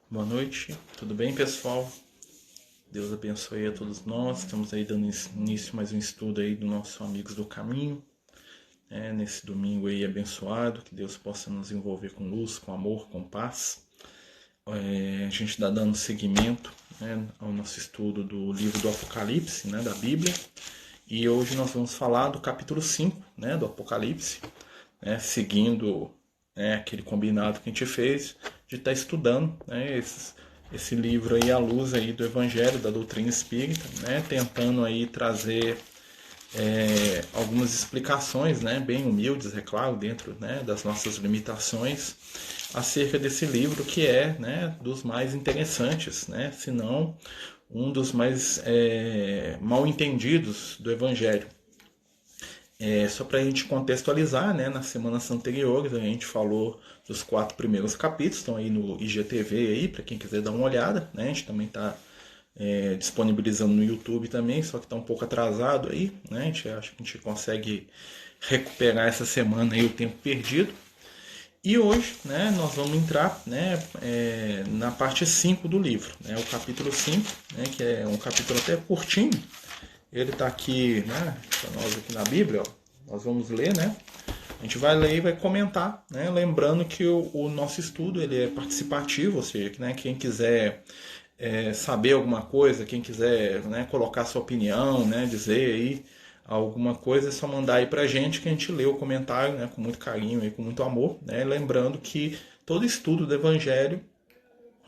Boa noite, tudo bem, pessoal? Deus abençoe a todos nós. Estamos aí dando início a mais um estudo aí do nosso Amigos do Caminho, nesse domingo aí abençoado, que Deus possa nos envolver com luz, com amor, com paz. A gente está dando seguimento, ao nosso estudo do livro do Apocalipse, da Bíblia, e hoje nós vamos falar do capítulo 5, do Apocalipse, seguindo aquele combinado que a gente fez de estar estudando esse livro aí à luz aí do Evangelho, da doutrina espírita, tentando aí trazer algumas explicações, bem humildes, é claro, dentro das nossas limitações, acerca desse livro que é dos mais interessantes, se não um dos mais mal entendidos do Evangelho. Só para a gente contextualizar, nas semanas anteriores a gente falou dos 4 primeiros capítulos, estão aí no IGTV aí, para quem quiser dar uma olhada, a gente também está disponibilizando no YouTube também, só que está um pouco atrasado aí, a gente acha que a gente consegue recuperar essa semana aí o tempo perdido. E hoje nós vamos entrar na parte 5 do livro, o capítulo 5, que é um capítulo até curtinho. Ele está aqui, para nós aqui na Bíblia, ó, nós vamos ler, A gente vai ler e vai comentar, Lembrando que o nosso estudo ele é participativo, ou seja, que quem quiser saber alguma coisa, quem quiser colocar sua opinião, dizer aí alguma coisa, é só mandar aí pra gente que a gente lê o comentário, com muito carinho e com muito amor, Lembrando que todo estudo do Evangelho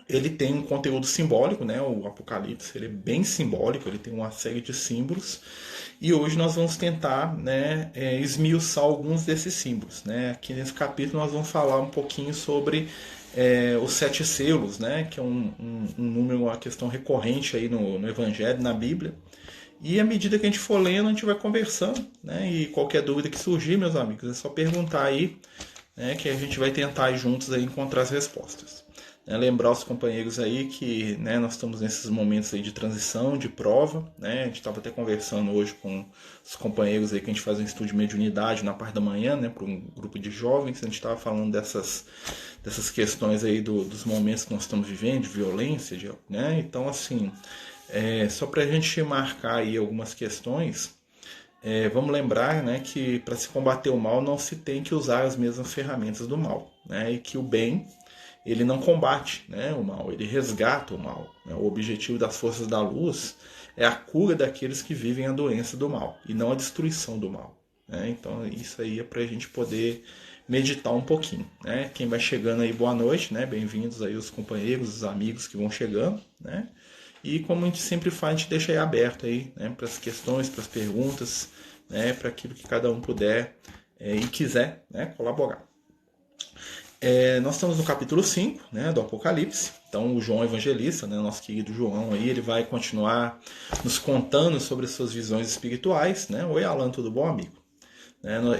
ele tem um conteúdo simbólico, o Apocalipse ele é bem simbólico, ele tem uma série de símbolos, e hoje nós vamos tentar esmiuçar alguns desses símbolos. Aqui nesse capítulo nós vamos falar um pouquinho sobre os 7 selos, que é um número, uma questão recorrente aí no Evangelho, na Bíblia, e à medida que a gente for lendo, a gente vai conversando, e qualquer dúvida que surgir, meus amigos, é só perguntar aí, que a gente vai tentar juntos aí encontrar as respostas. Lembrar os companheiros aí que nós estamos nesses momentos aí de transição, de prova, A gente estava até conversando hoje com os companheiros aí que a gente faz um estudo de mediunidade na parte da manhã, para um grupo de jovens. A gente estava falando dessas questões aí dos momentos que nós estamos vivendo, de violência, Então, assim, só para a gente marcar aí algumas questões, vamos lembrar que para se combater o mal não se tem que usar as mesmas ferramentas do mal, e que o bem ele não combate o mal, ele resgata o mal. O objetivo das forças da luz é a cura daqueles que vivem a doença do mal e não a destruição do mal. Então isso aí é para a gente poder meditar um pouquinho. Quem vai chegando aí, boa noite, bem-vindos aí os companheiros, os amigos que vão chegando. E como a gente sempre faz, a gente deixa aí aberto aí, para as questões, para as perguntas, para aquilo que cada um puder e quiser colaborar. Nós estamos no capítulo 5 do Apocalipse. Então o João Evangelista, nosso querido João aí, ele vai continuar nos contando sobre as suas visões espirituais. Oi, Alan, tudo bom, amigo?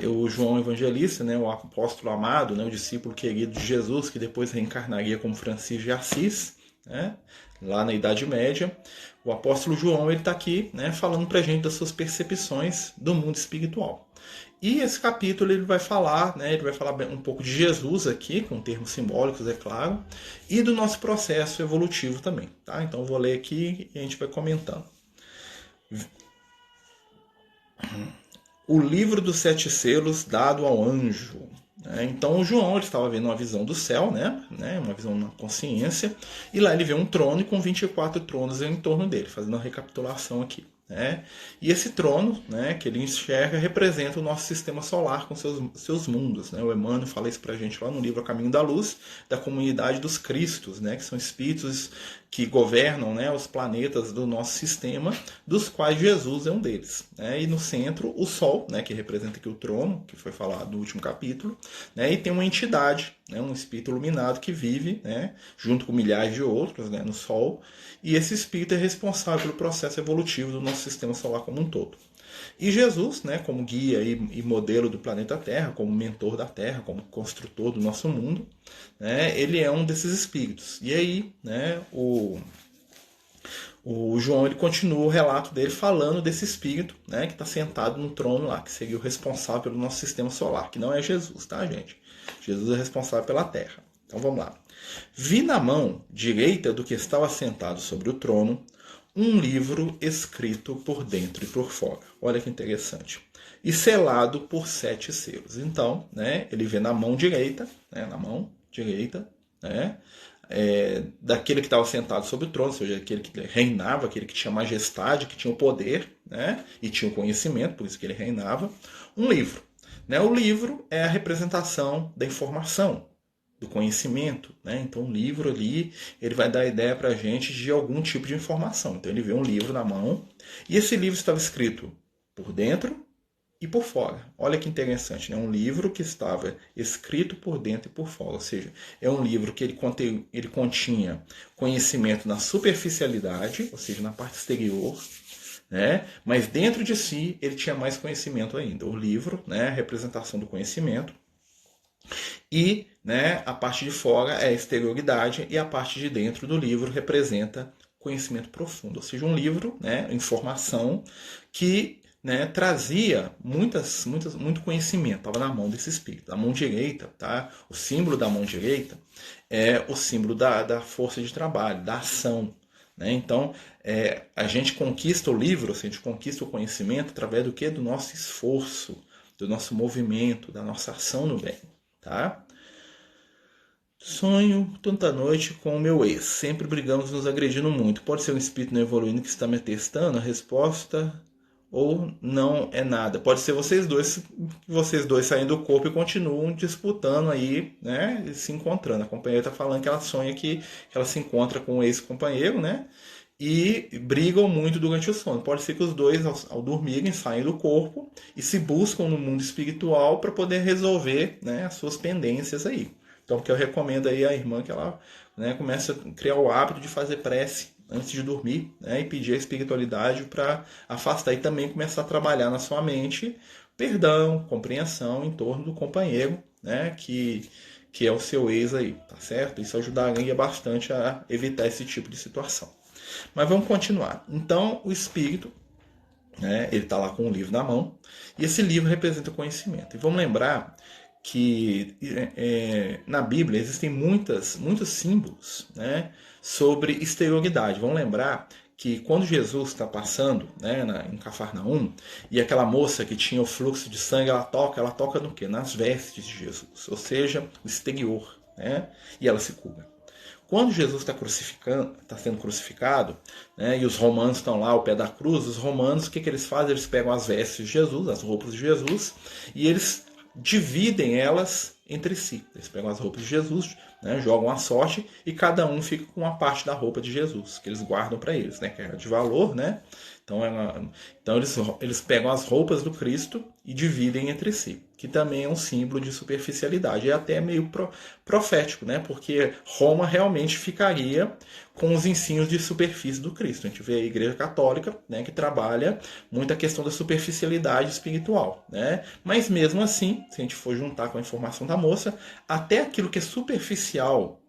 O João Evangelista, o apóstolo amado, o discípulo querido de Jesus, que depois reencarnaria como Francisco de Assis, lá na Idade Média. O apóstolo João está aqui falando para a gente das suas percepções do mundo espiritual. E esse capítulo ele vai falar, ele vai falar um pouco de Jesus aqui, com termos simbólicos, é claro, e do nosso processo evolutivo também. Tá? Então eu vou ler aqui e a gente vai comentando. O livro dos 7 selos dado ao anjo. Então o João ele estava vendo uma visão do céu, uma visão na consciência, e lá ele vê um trono com 24 tronos em torno dele, fazendo uma recapitulação aqui. E esse trono que ele enxerga representa o nosso sistema solar com seus mundos. O Emmanuel fala isso pra gente lá no livro A Caminho da Luz, da comunidade dos Cristos, que são espíritos que governam os planetas do nosso sistema, dos quais Jesus é um deles. E no centro, o Sol, que representa aqui o trono, que foi falado no último capítulo, e tem uma entidade, um espírito iluminado que vive junto com milhares de outros no Sol, e esse espírito é responsável pelo processo evolutivo do nosso sistema solar como um todo. E Jesus, como guia e modelo do planeta Terra, como mentor da Terra, como construtor do nosso mundo, ele é um desses espíritos. E aí, o João ele continua o relato dele falando desse espírito que está sentado no trono lá, que seria o responsável pelo nosso sistema solar, que não é Jesus, tá, gente? Jesus é responsável pela Terra. Então vamos lá. Vi na mão direita do que estava sentado sobre o trono um livro escrito por dentro e por fora. Olha que interessante. E selado por 7 selos. Então, né, ele vê na mão direita, né, daquele que estava sentado sobre o trono, ou seja, aquele que reinava, aquele que tinha majestade, que tinha o poder, né, e tinha o conhecimento, por isso que ele reinava, um livro. Né? O livro é a representação da informação, do conhecimento, né? Então o livro ali, ele vai dar ideia para a gente de algum tipo de informação. Então ele vê um livro na mão, e esse livro estava escrito por dentro e por fora. Olha que interessante, né? Um livro que estava escrito por dentro e por fora, ou seja, é um livro que ele continha conhecimento na superficialidade, ou seja, na parte exterior, né? Mas dentro de si ele tinha mais conhecimento ainda. O livro, né, a representação do conhecimento, e, né, a parte de fora é a exterioridade, e a parte de dentro do livro representa conhecimento profundo. Ou seja, um livro, né, informação que, né, trazia muito conhecimento, estava na mão desse espírito. A mão direita, tá? O símbolo da mão direita é o símbolo da força de trabalho, da ação. Né? Então, a gente conquista o livro, a gente conquista o conhecimento através do quê? Do nosso esforço, do nosso movimento, da nossa ação no bem. Tá? Sonho tanta noite com o meu ex. Sempre brigamos, nos agredindo muito. Pode ser um espírito não evoluindo que está me atestando? A resposta ou não é nada. Pode ser vocês dois saindo do corpo e continuam disputando aí, né? E se encontrando. A companheira está falando que ela sonha que ela se encontra com o ex-companheiro, né? E brigam muito durante o sono. Pode ser que os dois, ao dormirem, saem do corpo e se buscam no mundo espiritual para poder resolver, né, as suas pendências aí. Então, o que eu recomendo aí à irmã que ela, né, comece a criar o hábito de fazer prece antes de dormir, né, e pedir a espiritualidade para afastar e também começar a trabalhar na sua mente perdão, compreensão em torno do companheiro, né, que é o seu ex aí, tá certo? Isso ajudaria bastante a evitar esse tipo de situação. Mas vamos continuar. Então, o espírito, né, ele está lá com um livro na mão, e esse livro representa conhecimento. E vamos lembrar que na Bíblia existem muitos símbolos, né, sobre exterioridade. Vamos lembrar que quando Jesus está passando, né, em Cafarnaum, e aquela moça que tinha o fluxo de sangue, ela toca no quê? Nas vestes de Jesus, ou seja, o exterior, né, e ela se cura. Quando Jesus está sendo crucificado, né, e os romanos estão lá ao pé da cruz, os romanos, o que eles fazem? Eles pegam as vestes de Jesus, as roupas de Jesus, e eles dividem elas entre si. Eles pegam as roupas de Jesus, né, jogam a sorte, e cada um fica com uma parte da roupa de Jesus, que eles guardam para eles, né, que é de valor, né? Então eles pegam as roupas do Cristo e dividem entre si, que também é um símbolo de superficialidade. É até meio profético, né? Porque Roma realmente ficaria com os ensinos de superfície do Cristo. A gente vê a Igreja Católica, né, que trabalha muito a questão da superficialidade espiritual, né? Mas mesmo assim, se a gente for juntar com a informação da moça, até aquilo que é superficial,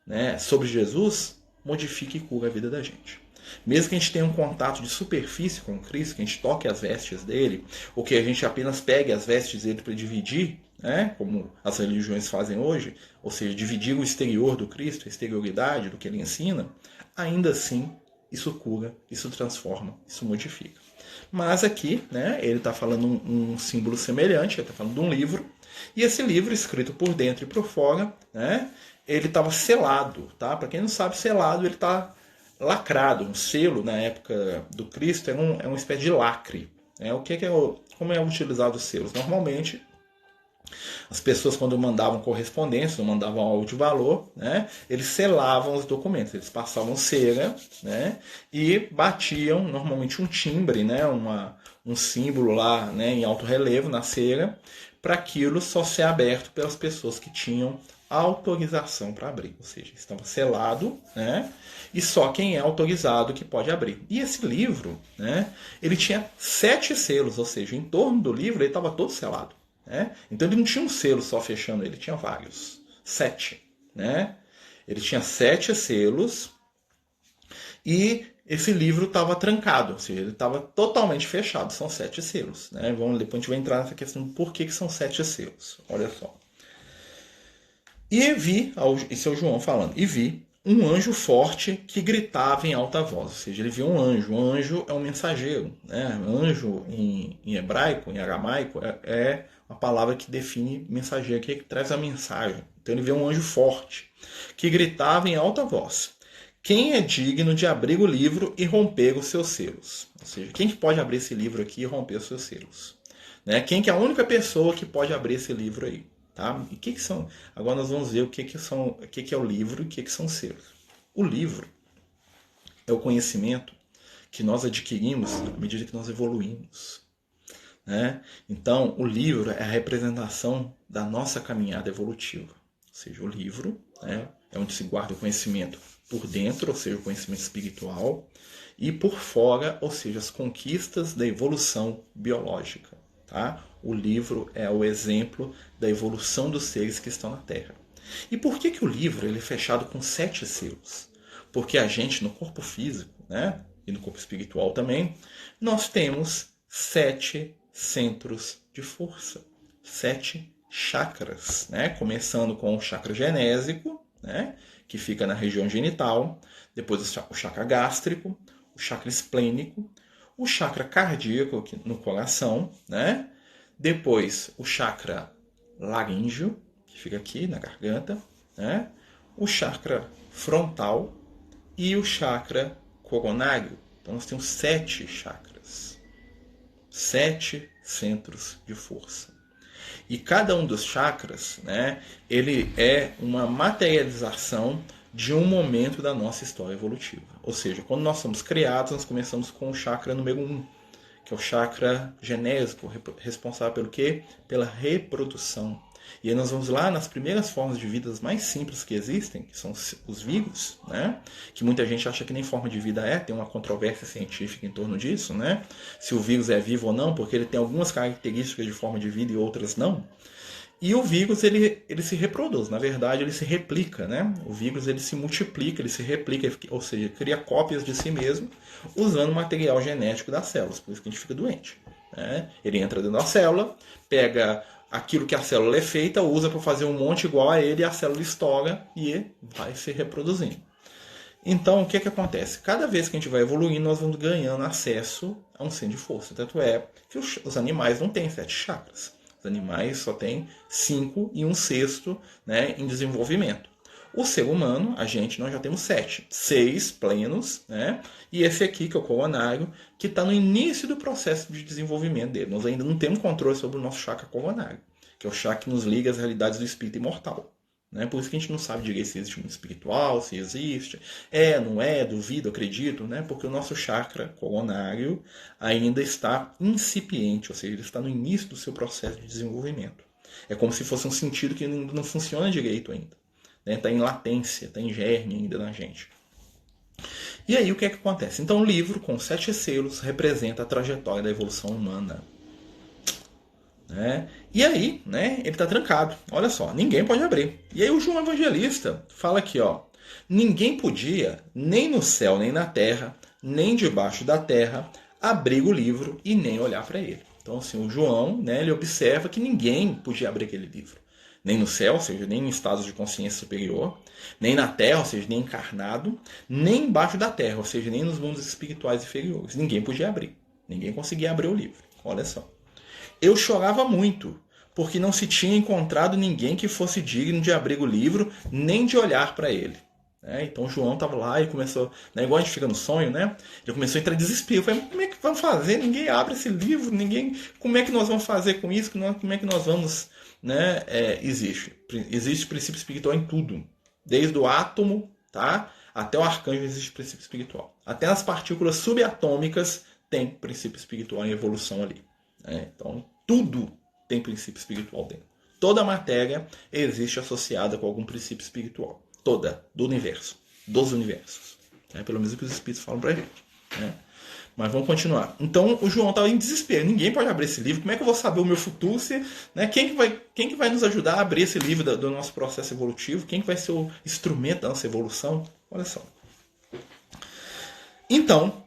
né, sobre Jesus, modifica e cura a vida da gente. Mesmo que a gente tenha um contato de superfície com Cristo, que a gente toque as vestes dele, ou que a gente apenas pegue as vestes dele para dividir, né, como as religiões fazem hoje, ou seja, dividir o exterior do Cristo, a exterioridade do que ele ensina, ainda assim isso cura, isso transforma, isso modifica. Mas aqui, né, ele está falando um símbolo semelhante, ele está falando de um livro, e esse livro, escrito por dentro e por fora, né, ele estava selado. Tá? Para quem não sabe, selado, ele está lacrado. Um selo, na época do Cristo, é uma espécie de lacre. Como é utilizado os selos? Normalmente, as pessoas, quando mandavam correspondência, mandavam algo de valor, né, eles selavam os documentos, eles passavam cera, né, e batiam normalmente um timbre, né, um símbolo lá, né, em alto relevo na cera, para aquilo só ser aberto pelas pessoas que tinham autorização para abrir, ou seja, estava selado, né, e só quem é autorizado que pode abrir. E esse livro, né, ele tinha 7 selos, ou seja, em torno do livro ele estava todo selado. Né? Então ele não tinha um selo só fechando ele, tinha vários. 7. Né? Ele tinha 7 selos e esse livro estava trancado, ou seja, ele estava totalmente fechado. São 7 selos. Né? Depois a gente vai entrar nessa questão do porquê que são 7 selos. Olha só. E vi, esse é o João falando, e vi um anjo forte que gritava em alta voz. Ou seja, ele viu um anjo. Um anjo é um mensageiro. Né? Anjo em hebraico, em aramaico, é uma palavra que define mensageiro, que traz a mensagem. Então ele viu um anjo forte que gritava em alta voz: quem é digno de abrir o livro e romper os seus selos? Ou seja, quem que pode abrir esse livro aqui e romper os seus selos? Né? Quem que é a única pessoa que pode abrir esse livro aí? Tá? E o que são? Agora nós vamos ver o que é o livro e o que são selos. O livro é o conhecimento que nós adquirimos à medida que nós evoluímos. Né? Então, o livro é a representação da nossa caminhada evolutiva. Ou seja, o livro, né, é onde se guarda o conhecimento por dentro, ou seja, o conhecimento espiritual, e por fora, ou seja, as conquistas da evolução biológica. Tá? O livro é o exemplo da evolução dos seres que estão na Terra. E por que o livro ele é fechado com 7 selos? Porque a gente, no corpo físico, né, e no corpo espiritual também, nós temos 7 centros de força, 7 chakras, né? Começando com o chakra genésico, né? Que fica na região genital, depois o chakra gástrico, o chakra esplênico, o chakra cardíaco aqui no coração, né? Depois o chakra laríngeo, que fica aqui na garganta, né? O chakra frontal e o chakra coronário. Então nós temos 7 chakras, 7 centros de força. E cada um dos chakras, né, ele é uma materialização de um momento da nossa história evolutiva. Ou seja, quando nós somos criados, nós começamos com o chakra número 1, que é o chakra genésico, responsável pelo quê? Pela reprodução. E aí nós vamos lá nas primeiras formas de vida mais simples que existem, que são os vírus, né? Que muita gente acha que nem forma de vida é, tem uma controvérsia científica em torno disso, né? Se o vírus é vivo ou não, porque ele tem algumas características de forma de vida e outras não. E o vírus ele se reproduz, na verdade ele se replica, né? O vírus ele se multiplica, ele se replica, ou seja, cria cópias de si mesmo usando o material genético das células, por isso que a gente fica doente. Né? Ele entra dentro da célula, pega aquilo que a célula é feita, usa para fazer um monte igual a ele, e a célula estoura e vai se reproduzindo. Então, o que acontece? Cada vez que a gente vai evoluindo, nós vamos ganhando acesso a um centro de força. Tanto é que os animais não têm 7 chakras. Os animais só têm 5 e 1/6, né, em desenvolvimento. O ser humano, a gente, nós já temos 7. 6 plenos, né? E esse aqui, que é o coronário, que está no início do processo de desenvolvimento dele. Nós ainda não temos controle sobre o nosso chakra coronário, que é o chakra que nos liga às realidades do espírito imortal. Né? Por isso que a gente não sabe direito se existe mundo espiritual, se existe, não é, duvido, acredito, né? Porque o nosso chakra coronário ainda está incipiente, ou seja, ele está no início do seu processo de desenvolvimento. É como se fosse um sentido que não funciona direito ainda. Está em latência, está em germe ainda na gente. E aí o que acontece? Então o livro, com 7 selos, representa a trajetória da evolução humana. Né? E aí, né, ele está trancado. Olha só, ninguém pode abrir. E aí o João Evangelista fala aqui, ó, ninguém podia, nem no céu, nem na terra, nem debaixo da terra, abrir o livro e nem olhar para ele. Então, assim, o João, né, ele observa que ninguém podia abrir aquele livro. Nem no céu, ou seja, nem em estados de consciência superior, nem na terra, ou seja, nem encarnado, nem embaixo da terra, ou seja, nem nos mundos espirituais inferiores. Ninguém podia abrir. Ninguém conseguia abrir o livro. Olha só. Eu chorava muito, porque não se tinha encontrado ninguém que fosse digno de abrir o livro, nem de olhar para ele. Então João estava lá e começou, igual a gente fica no sonho, né? Ele começou a entrar em desespero. Falei, como é que vamos fazer? Ninguém abre esse livro, como é que nós vamos fazer com isso? Como é que nós vamos... Né? Existe princípio espiritual em tudo. Desde o átomo, tá? Até o arcanjo existe princípio espiritual. Até nas partículas subatômicas tem princípio espiritual em evolução ali. Então, tudo tem princípio espiritual dentro. Toda matéria existe associada com algum princípio espiritual. Toda, do universo, dos universos. Pelo menos o que os espíritos falam pra gente. Mas vamos continuar. Então, o João estava em desespero. Ninguém pode abrir esse livro. Como é que eu vou saber o meu futuro? Quem que vai nos ajudar a abrir esse livro do nosso processo evolutivo? Quem que vai ser o instrumento da nossa evolução? Olha só. Então,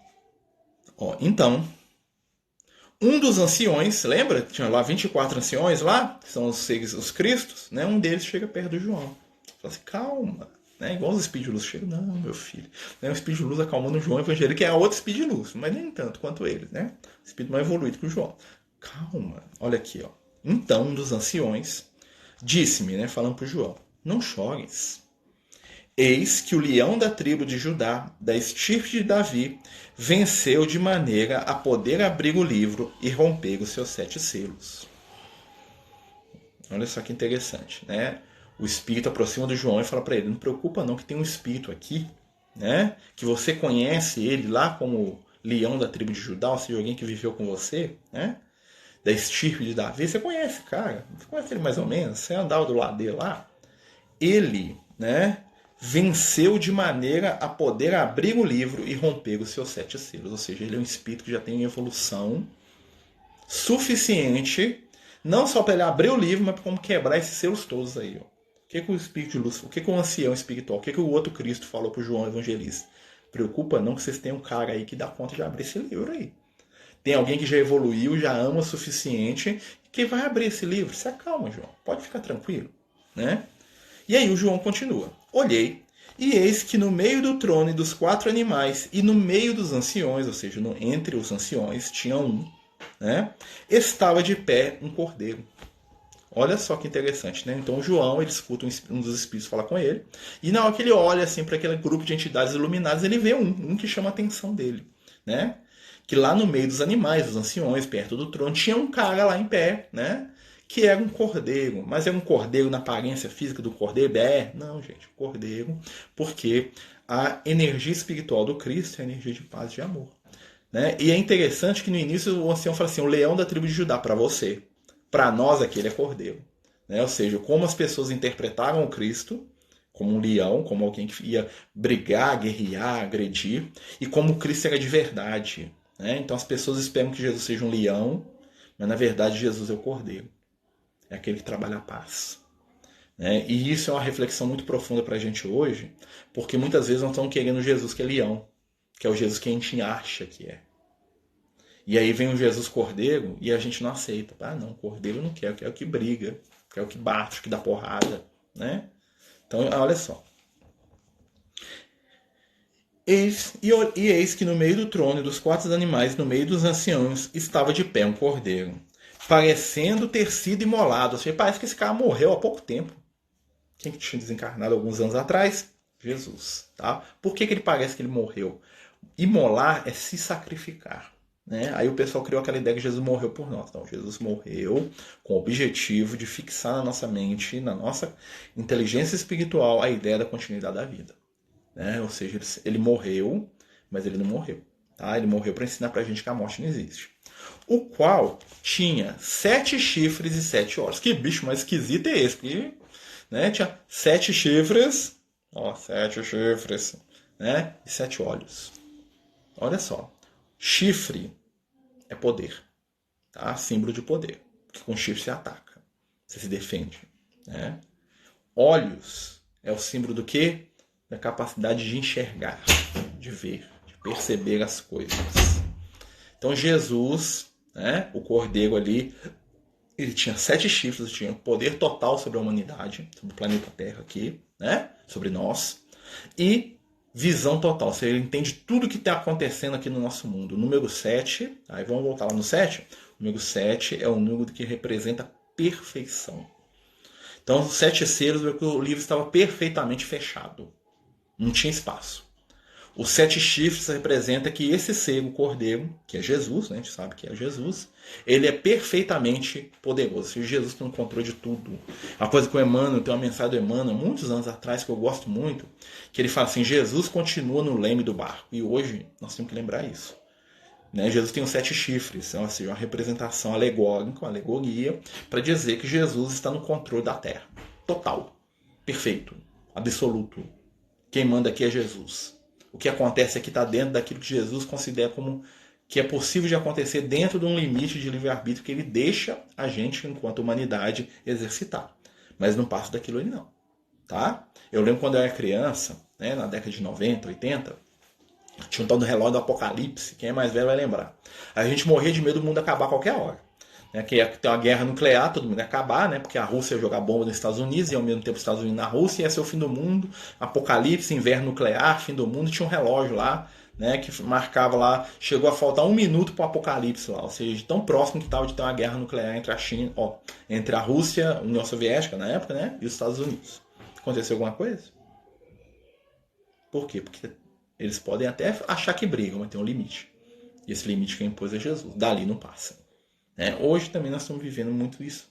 um dos anciões, lembra? Tinha lá 24 anciões lá, que são os cristos, né? Um deles chega perto do João. Fala assim, calma. Né? Igual os Speed de luz chegam. Não, meu filho. Né? O Speed de luz acalmando o João Evangelho, que é outro Speed de luz, mas nem tanto quanto ele, né? O Speed mais evoluído que o João. Calma. Olha aqui, ó. Então, um dos anciões disse-me, né? Falando para o João, não chores. Eis que o leão da tribo de Judá, da estirpe de Davi, venceu de maneira a poder abrir o livro e romper os seus 7 selos. Olha só que interessante, né? O espírito aproxima do João e fala para ele, não preocupa não que tem um espírito aqui, né? Que você conhece ele lá como leão da tribo de Judá, ou seja, alguém que viveu com você, né? Da estirpe de Davi, você conhece, cara. Você conhece ele mais ou menos, você andava do lado dele lá. Ele, né? Venceu de maneira a poder abrir o livro e romper os seus 7 selos. Ou seja, ele é um espírito que já tem evolução suficiente, não só para ele abrir o livro, mas como quebrar esses selos todos aí. Ó. O que o espírito de luz, o que o ancião espiritual, o que o outro Cristo falou para o João Evangelista? Preocupa não que vocês tenham um cara aí que dá conta de abrir esse livro aí. Tem alguém que já evoluiu, já ama o suficiente, que vai abrir esse livro. Se acalma, João. Pode ficar tranquilo, né? E aí o João continua. Olhei, e eis que no meio do trono e dos 4 animais, e no meio dos anciões, ou seja, entre os anciões, tinha um, né? Estava de pé um cordeiro. Olha só que interessante, né? Então o João, ele escuta um dos espíritos falar com ele, e na hora que ele olha assim para aquele grupo de entidades iluminadas, ele vê um que chama a atenção dele, né? Que lá no meio dos animais, dos anciões, perto do trono, tinha um cara lá em pé, né? Que era um cordeiro. Mas era um cordeiro na aparência física do cordeiro? Não, gente, cordeiro, porque a energia espiritual do Cristo é a energia de paz e de amor. Né? E é interessante que no início o ancião fala assim, o leão da tribo de Judá para você. Para nós aqui ele é cordeiro. Né? Ou seja, como as pessoas interpretaram o Cristo como um leão, como alguém que ia brigar, guerrear, agredir, e como o Cristo era de verdade. Né? Então as pessoas esperam que Jesus seja um leão, mas na verdade Jesus é o cordeiro. É aquele que trabalha a paz. Né? E isso é uma reflexão muito profunda para a gente hoje, porque muitas vezes nós estamos querendo Jesus que é leão, que é o Jesus que a gente acha que é. E aí vem o Jesus cordeiro e a gente não aceita. Ah, não, cordeiro eu não quero, eu quero que briga, quero que bate, que dá porrada. Né? Então, olha só. Eis que no meio do trono e dos 4 animais, no meio dos anciãos, estava de pé um cordeiro, parecendo ter sido imolado. Ou seja, parece que esse cara morreu há pouco tempo. Quem que tinha desencarnado alguns anos atrás? Jesus. Tá? Por que ele parece que ele morreu? Imolar é se sacrificar. Né? Aí o pessoal criou aquela ideia que Jesus morreu por nós. Então, Jesus morreu com o objetivo de fixar na nossa mente, na nossa inteligência espiritual, a ideia da continuidade da vida. Né? Ou seja, ele morreu, mas ele não morreu. Tá? Ele morreu para ensinar para a gente que a morte não existe. O qual tinha 7 chifres e 7 olhos. Que bicho mais esquisito é esse? Porque, né, tinha 7 chifres, 7 chifres, né, e 7 olhos. Olha só, chifre é poder, tá? Símbolo de poder. Porque com chifre você ataca, você se defende. Né? Olhos é o símbolo do quê? Da capacidade de enxergar, de ver, de perceber as coisas. Então Jesus, né, o cordeiro ali, ele tinha 7 chifres, tinha poder total sobre a humanidade, sobre o planeta Terra aqui, né, sobre nós, e visão total, ou seja, ele entende tudo o que está acontecendo aqui no nosso mundo. O número 7, aí vamos voltar lá no 7, o número 7 é o número que representa perfeição. Então, os 7 selos, o livro estava perfeitamente fechado, não tinha espaço. Os 7 chifres representa que esse ser, o cordeiro, que é Jesus, né? A gente sabe que é Jesus, ele é perfeitamente poderoso. Jesus tem um controle de tudo. A coisa que o Emmanuel, tem uma mensagem do Emmanuel, muitos anos atrás, que eu gosto muito, que ele fala assim, Jesus continua no leme do barco. E hoje nós temos que lembrar isso. Né? Jesus tem os 7 chifres, ou seja, uma representação alegórica, uma alegoria, para dizer que Jesus está no controle da terra. Total, perfeito, absoluto. Quem manda aqui é Jesus. O que acontece aqui está dentro daquilo que Jesus considera como que é possível de acontecer dentro de um limite de livre-arbítrio que ele deixa a gente, enquanto humanidade, exercitar. Mas não passa daquilo ali não. Tá? Eu lembro quando eu era criança, né, na década de 90, 80, tinha um tal do relógio do Apocalipse, quem é mais velho vai lembrar. A gente morria de medo do mundo acabar a qualquer hora. né, que ia ter uma guerra nuclear, todo mundo ia acabar, né, porque a Rússia ia jogar bomba nos Estados Unidos e ao mesmo tempo os Estados Unidos na Rússia, ia ser o fim do mundo, apocalipse, inverno nuclear, fim do mundo, tinha um relógio lá, né, que marcava lá, chegou a faltar 1 minuto para o apocalipse lá, ou seja, tão próximo que estava de ter uma guerra nuclear entre a China, entre a Rússia, a União Soviética na época, né, e os Estados Unidos. Aconteceu alguma coisa? Por quê? Porque eles podem até achar que brigam, mas tem um limite. E esse limite que impôs é Jesus. Dali não passa. Né? Hoje também nós estamos vivendo muito isso.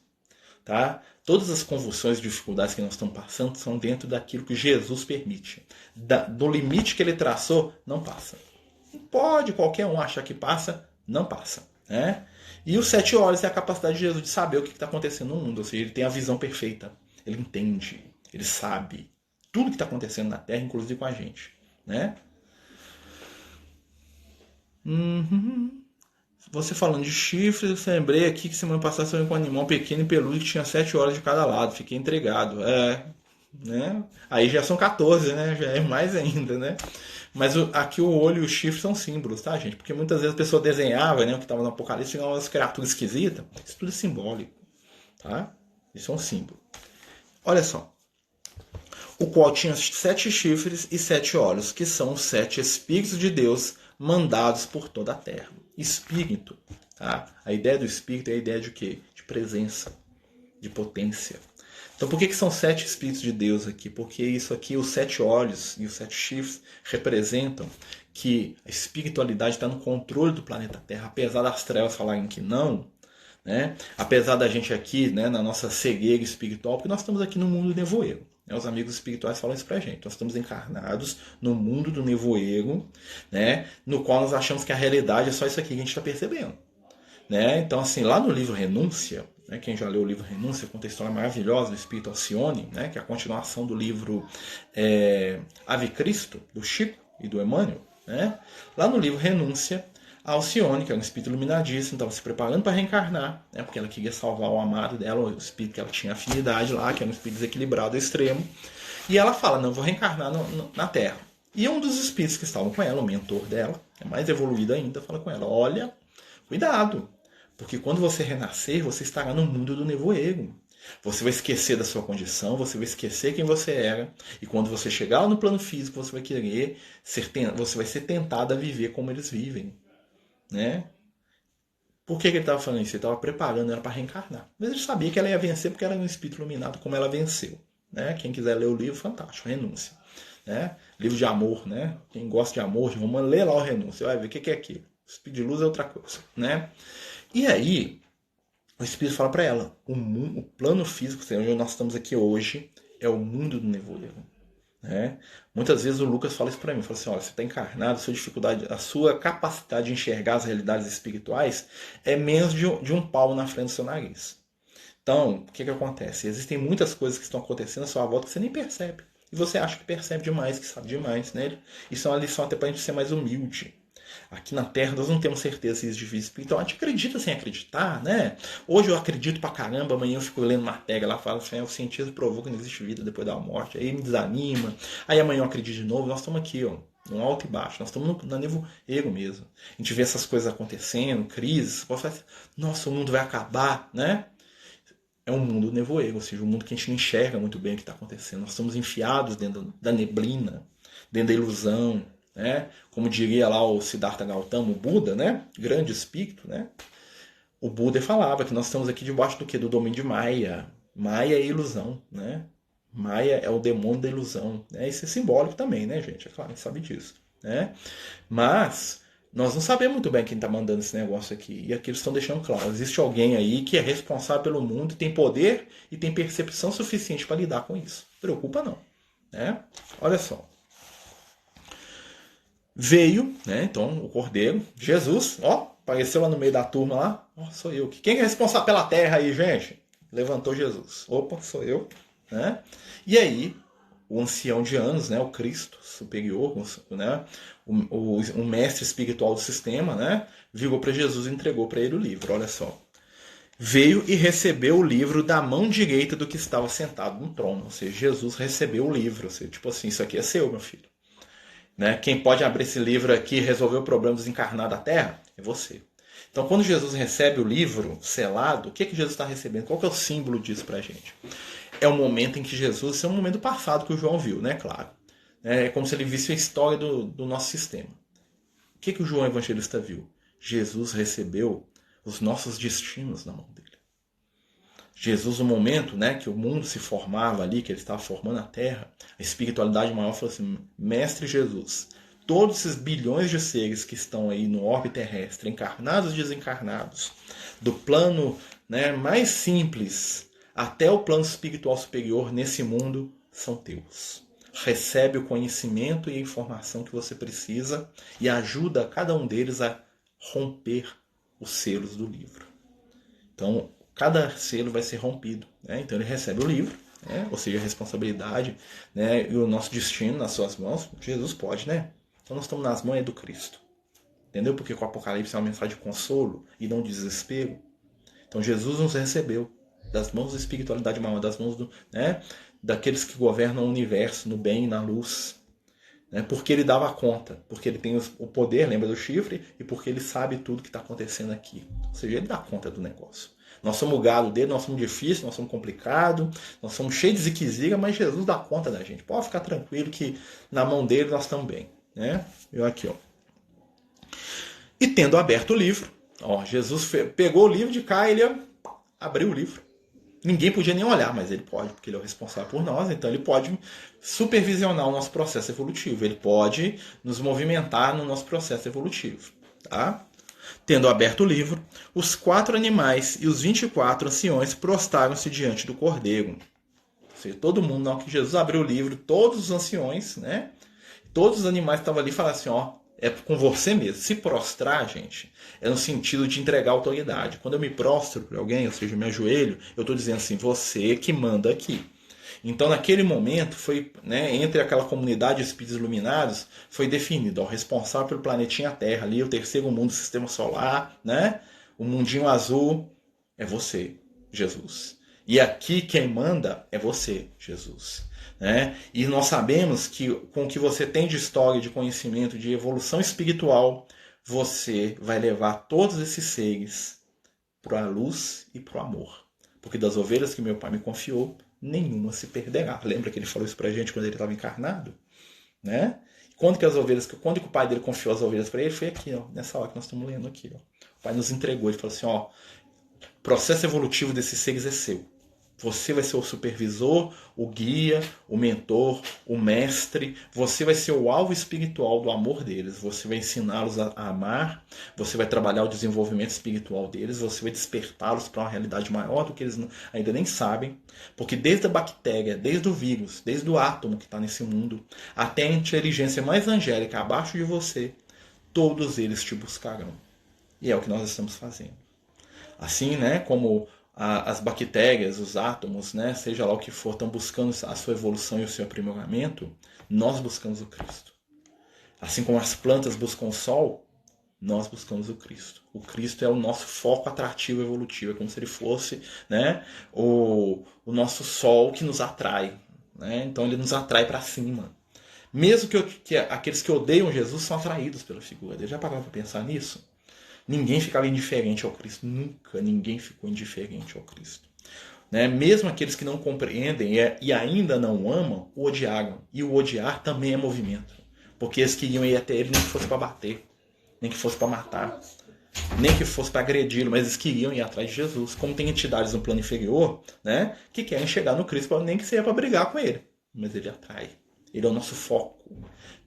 Tá? Todas as convulsões e dificuldades que nós estamos passando são dentro daquilo que Jesus permite. Do limite que ele traçou, não passa. Não pode qualquer um achar que passa, não passa. Né? E os 7 olhos é a capacidade de Jesus de saber o que está acontecendo no mundo. Ou seja, ele tem a visão perfeita. Ele entende, ele sabe tudo que está acontecendo na Terra, inclusive com a gente. Né? Você falando de chifres, eu lembrei aqui que semana passada eu com um animal pequeno e peludo que tinha 7 olhos de cada lado. Fiquei entregado. Né? Aí já são 14, né? Já é mais ainda, né? Mas aqui o olho e o chifre são símbolos, tá, gente? Porque muitas vezes a pessoa desenhava, né? O que estava no Apocalipse, tinha umas criaturas esquisitas. Isso tudo é simbólico, tá? Isso é um símbolo. Olha só. O qual tinha 7 chifres e 7 olhos, que são os 7 Espíritos de Deus mandados por toda a terra. Espírito, tá? A ideia do Espírito é a ideia de quê? De presença, de potência. Então por que são 7 Espíritos de Deus aqui? Porque isso aqui, os 7 olhos e os 7 chifres, representam que a espiritualidade está no controle do planeta Terra, apesar das trevas falarem que não, né? Apesar da gente aqui, né, na nossa cegueira espiritual, porque nós estamos aqui no mundo nevoeiro. Os amigos espirituais falam isso pra gente. Nós estamos encarnados no mundo do nevoeiro, né, no qual nós achamos que a realidade é só isso aqui que a gente está percebendo. Né? Então, assim, lá no livro Renúncia, né, quem já leu o livro Renúncia, conta a história maravilhosa do Espírito Alcione, né, que é a continuação do livro Ave Cristo, do Chico e do Emmanuel. Né? Lá no livro Renúncia, a Alcione, que era um espírito iluminadíssimo, estava se preparando para reencarnar, né, porque ela queria salvar o amado dela, o espírito que ela tinha afinidade lá, que era um espírito desequilibrado ao extremo. E ela fala, não, eu vou reencarnar na Terra. E um dos espíritos que estavam com ela, o mentor dela, mais evoluído ainda, fala com ela, olha, cuidado, porque quando você renascer, você estará no mundo do nevoeiro. Você vai esquecer da sua condição, você vai esquecer quem você era, e quando você chegar lá no plano físico, você vai querer você vai ser tentado a viver como eles vivem. Né? Por que ele estava falando isso? Ele estava preparando ela para reencarnar. Mas ele sabia que ela ia vencer porque ela era um espírito iluminado, como ela venceu. Né? Quem quiser ler o livro, fantástico, Renúncia. Né? Livro de amor, né? Quem gosta de amor, de romance, lê lá o Renúncia, vai ver o que é aquilo. O espírito de luz é outra coisa. Né? E aí, o espírito fala para ela, o plano físico, onde nós estamos aqui hoje, é o mundo do nevoeiro. Né? Muitas vezes o Lucas fala isso para mim, fala assim, olha, você está encarnado, a sua dificuldade, a sua capacidade de enxergar as realidades espirituais é menos de um palmo na frente do seu nariz. Então, o que acontece? Existem muitas coisas que estão acontecendo à sua volta que você nem percebe. E você acha que percebe demais, que sabe demais, né? Isso é uma lição até para a gente ser mais humilde. Aqui na Terra nós não temos certeza se existe vida espiritual. A gente acredita sem acreditar, né? Hoje eu acredito pra caramba, amanhã eu fico lendo matéria lá, fala assim, o cientista provou que não existe vida depois da morte. Aí me desanima. Aí amanhã eu acredito de novo. Nós estamos aqui, ó, no alto e baixo. Nós estamos na nevoeiro mesmo. A gente vê essas coisas acontecendo, crises. Você fala assim, nossa, o mundo vai acabar, né? É um mundo nevoeiro, ou seja, um mundo que a gente não enxerga muito bem o que está acontecendo. Nós estamos enfiados dentro da neblina, dentro da ilusão. Né? Como diria lá o Siddhartha Gautama, o Buda, né? Grande espírito, né? O Buda falava que nós estamos aqui debaixo do quê? Do domínio de Maya. Maya é ilusão, né? Maya é o demônio da ilusão. Né? Isso é simbólico também, né, gente? É claro, a gente sabe disso. Né? Mas nós não sabemos muito bem quem está mandando esse negócio aqui. E aqui eles estão deixando claro. Existe alguém aí que é responsável pelo mundo, tem poder e tem percepção suficiente para lidar com isso. Preocupa não. Né? Olha só. Veio, né, então, o Cordeiro, Jesus, ó, apareceu lá no meio da turma lá, ó, sou eu. Quem é responsável pela terra aí, gente? Levantou Jesus. Opa, sou eu. Né? E aí, o ancião de anos, né, o Cristo superior, né, o mestre espiritual do sistema, né, virou para Jesus e entregou para ele o livro, olha só. Veio e recebeu o livro da mão direita do que estava sentado no trono. Ou seja, Jesus recebeu o livro. Ou seja, tipo assim, isso aqui é seu, meu filho. Né? Quem pode abrir esse livro aqui e resolver o problema dos encarnados da Terra é você. Então, quando Jesus recebe o livro selado, o que Jesus está recebendo? Qual que é o símbolo disso para a gente? É o momento em que Jesus, esse é um momento passado que o João viu, né? Claro. É como se ele visse a história do nosso sistema. O que o João Evangelista viu? Jesus recebeu os nossos destinos na mão dele. Jesus, no momento, né, que o mundo se formava ali, que ele estava formando a Terra, a espiritualidade maior falou assim: Mestre Jesus, todos esses bilhões de seres que estão aí no orbe terrestre, encarnados e desencarnados, do plano, né, mais simples até o plano espiritual superior nesse mundo, são teus. Recebe o conhecimento e a informação que você precisa e ajuda cada um deles a romper os selos do livro. Então, cada selo vai ser rompido. Né? Então, ele recebe o livro, né? Ou seja, a responsabilidade, né? E o nosso destino nas suas mãos. Jesus pode, né? Então, nós estamos nas mãos do Cristo. Entendeu? Porque o Apocalipse é uma mensagem de consolo e não de desespero. Então, Jesus nos recebeu das mãos da espiritualidade maior, das mãos né? Daqueles que governam o universo, no bem e na luz. Né? Porque ele dava conta, porque ele tem o poder, lembra do chifre, e porque ele sabe tudo que está acontecendo aqui. Ou seja, ele dá conta do negócio. Nós somos o gado dele, nós somos difíceis, nós somos complicados, nós somos cheios de ziqueziga, mas Jesus dá conta da gente. Pode ficar tranquilo que na mão dele nós estamos bem. Né? Eu aqui, ó. E tendo aberto o livro, ó, Jesus pegou o livro de cá, ele abriu o livro. Ninguém podia nem olhar, mas ele pode, porque ele é o responsável por nós, então ele pode supervisionar o nosso processo evolutivo, ele pode nos movimentar no nosso processo evolutivo. Tá? Tendo aberto o livro, os 4 animais e os 24 anciões prostraram-se diante do Cordeiro. Ou seja, todo mundo, na hora que Jesus abriu o livro, todos os anciões, né? Todos os animais que estavam ali falaram assim, ó, é com você mesmo. Se prostrar, gente, é no sentido de entregar autoridade. Quando eu me prostro para alguém, ou seja, eu me ajoelho, eu estou dizendo assim, você que manda aqui. Então, naquele momento, foi, né, entre aquela comunidade de espíritos iluminados, foi definido, ó, o responsável pelo planetinha Terra, ali, o terceiro mundo do Sistema Solar, né, o mundinho azul, é você, Jesus. E aqui quem manda é você, Jesus. Né? E nós sabemos que com o que você tem de história, de conhecimento, de evolução espiritual, você vai levar todos esses seres para a luz e para o amor. Porque das ovelhas que meu pai me confiou, nenhuma se perderá. Lembra que ele falou isso para a gente quando ele estava encarnado? Né? Quando que o pai dele confiou as ovelhas para ele? Foi aqui, ó, nessa hora que nós estamos lendo aqui. Ó. O pai nos entregou, ele falou assim, ó, o processo evolutivo desses seres é seu. Você vai ser o supervisor, o guia, o mentor, o mestre. Você vai ser o alvo espiritual do amor deles. Você vai ensiná-los a amar. Você vai trabalhar o desenvolvimento espiritual deles. Você vai despertá-los para uma realidade maior do que eles ainda nem sabem. Porque desde a bactéria, desde o vírus, desde o átomo que está nesse mundo, até a inteligência mais angélica abaixo de você, todos eles te buscarão. E é o que nós estamos fazendo. Assim, né, como as bactérias, os átomos, né, seja lá o que for, estão buscando a sua evolução e o seu aprimoramento, nós buscamos o Cristo. Assim como as plantas buscam o sol, nós buscamos o Cristo. O Cristo é o nosso foco atrativo evolutivo, é como se ele fosse, né, o nosso sol que nos atrai. Né? Então ele nos atrai para cima. Mesmo que aqueles que odeiam Jesus são atraídos pela figura dele. Já pararam para pensar nisso? Ninguém ficava indiferente ao Cristo. Nunca ninguém ficou indiferente ao Cristo. Né? Mesmo aqueles que não compreendem e ainda não amam, o odiaram. E o odiar também é movimento. Porque eles queriam ir até ele nem que fosse para bater, nem que fosse para matar, nem que fosse para agredi-lo, mas eles queriam ir atrás de Jesus. Como tem entidades no plano inferior, né, que querem chegar no Cristo, nem que seja para brigar com ele. Mas ele atrai. Ele é o nosso foco.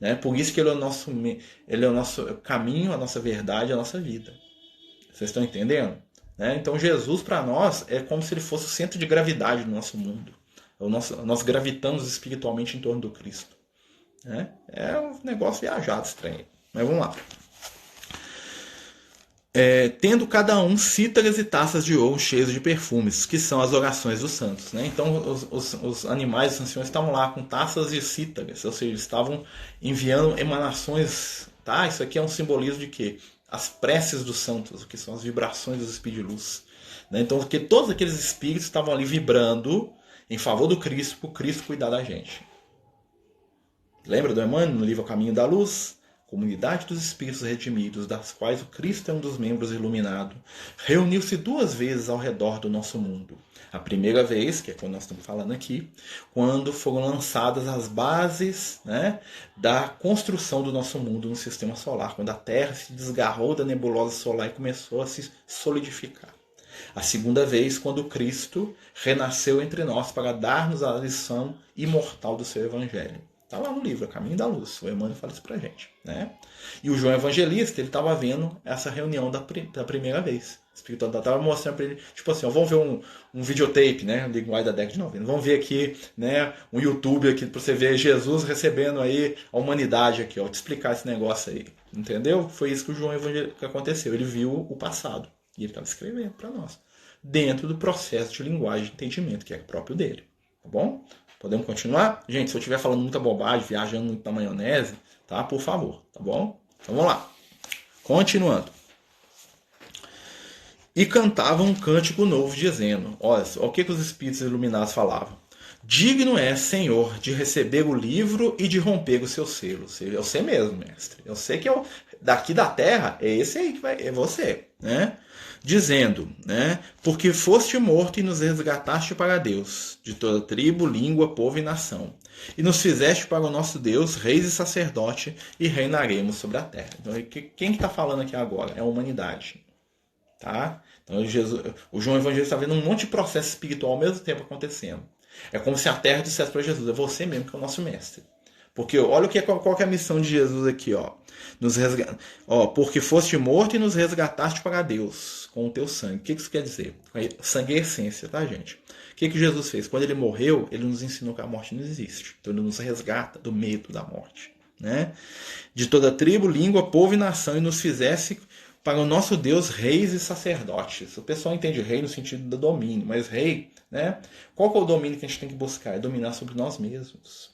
Né? Por isso que ele é o nosso caminho, a nossa verdade, a nossa vida. Vocês estão entendendo? Né? Então Jesus para nós é como se ele fosse o centro de gravidade do nosso mundo. Nós gravitamos espiritualmente em torno do Cristo. Né? É um negócio viajado, estranho. Mas vamos lá. Tendo cada um cítaras e taças de ouro cheias de perfumes, que são as orações dos santos. Né? Então os animais, os anciões estavam lá com taças e cítaras, ou seja, eles estavam enviando emanações. Tá? Isso aqui é um simbolismo de quê? As preces dos santos, o que são as vibrações dos espíritos de luz. Né? Então, porque todos aqueles espíritos estavam ali vibrando em favor do Cristo, para o Cristo cuidar da gente. Lembra do Emmanuel no livro O Caminho da Luz? comunidade dos espíritos redimidos, das quais o Cristo é um dos membros iluminado, reuniu-se 2 vezes ao redor do nosso mundo. A primeira vez, que é quando nós estamos falando aqui, quando foram lançadas as bases, né, da construção do nosso mundo no sistema solar, quando a Terra se desgarrou da nebulosa solar e começou a se solidificar. A segunda vez, quando Cristo renasceu entre nós para dar-nos a lição imortal do seu Evangelho. Está lá no livro, A Caminho da Luz. O Emmanuel fala isso para a gente. Né? E o João Evangelista, ele estava vendo essa reunião da primeira vez. O Espírito estava mostrando para ele, tipo assim, ó, vamos ver um videotape, né, linguagem da década de 90. Vamos ver aqui, né, um YouTube aqui para você ver Jesus recebendo aí a humanidade aqui, ó, te explicar esse negócio aí. Entendeu? Foi isso que o João Evangelista aconteceu. Ele viu o passado. E ele estava escrevendo para nós. Dentro do processo de linguagem de entendimento, que é próprio dele. Tá bom? Podemos continuar? Gente, se eu estiver falando muita bobagem, viajando muito na maionese, tá? Por favor, tá bom? Então vamos lá. Continuando. E cantava um cântico novo, dizendo, olha o que os espíritos iluminados falavam. Digno é, Senhor, de receber o livro e de romper os seus selos. Eu sei mesmo, mestre. Eu sei que eu, daqui da terra, é esse aí que vai, é você, né? Dizendo, né? Porque foste morto e nos resgataste para Deus, de toda tribo, língua, povo e nação. E nos fizeste para o nosso Deus, reis e sacerdote, e reinaremos sobre a terra. Então, quem que está falando aqui agora? É a humanidade. Tá? Então, o João Evangelista está vendo um monte de processo espiritual ao mesmo tempo acontecendo. É como se a terra dissesse para Jesus, é você mesmo que é o nosso mestre. Porque olha qual que é a missão de Jesus aqui, ó. Porque foste morto e nos resgataste para Deus com o teu sangue. O que isso quer dizer? Sangue é essência, tá, gente? O que Jesus fez? Quando ele morreu, ele nos ensinou que a morte não existe. Então ele nos resgata do medo da morte. Né? De toda tribo, língua, povo e nação, e nos fizesse para o nosso Deus reis e sacerdotes. O pessoal entende rei no sentido do domínio, mas rei, né? Qual que é o domínio que a gente tem que buscar? É dominar sobre nós mesmos.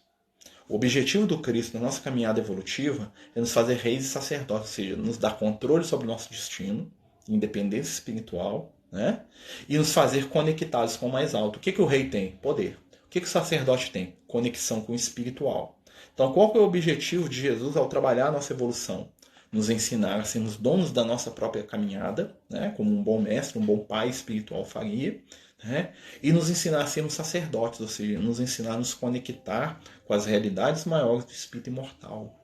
O objetivo do Cristo na nossa caminhada evolutiva é nos fazer reis e sacerdotes, ou seja, nos dar controle sobre o nosso destino, independência espiritual, né? E nos fazer conectados com o mais alto. O que o rei tem? Poder. O que o sacerdote tem? Conexão com o espiritual. Então, qual que é o objetivo de Jesus ao trabalhar a nossa evolução? Nos ensinar a sermos donos da nossa própria caminhada, né? Como um bom mestre, um bom pai espiritual faria, né? E nos ensinar a sermos sacerdotes, ou seja, nos ensinar a nos conectar com as realidades maiores do espírito imortal.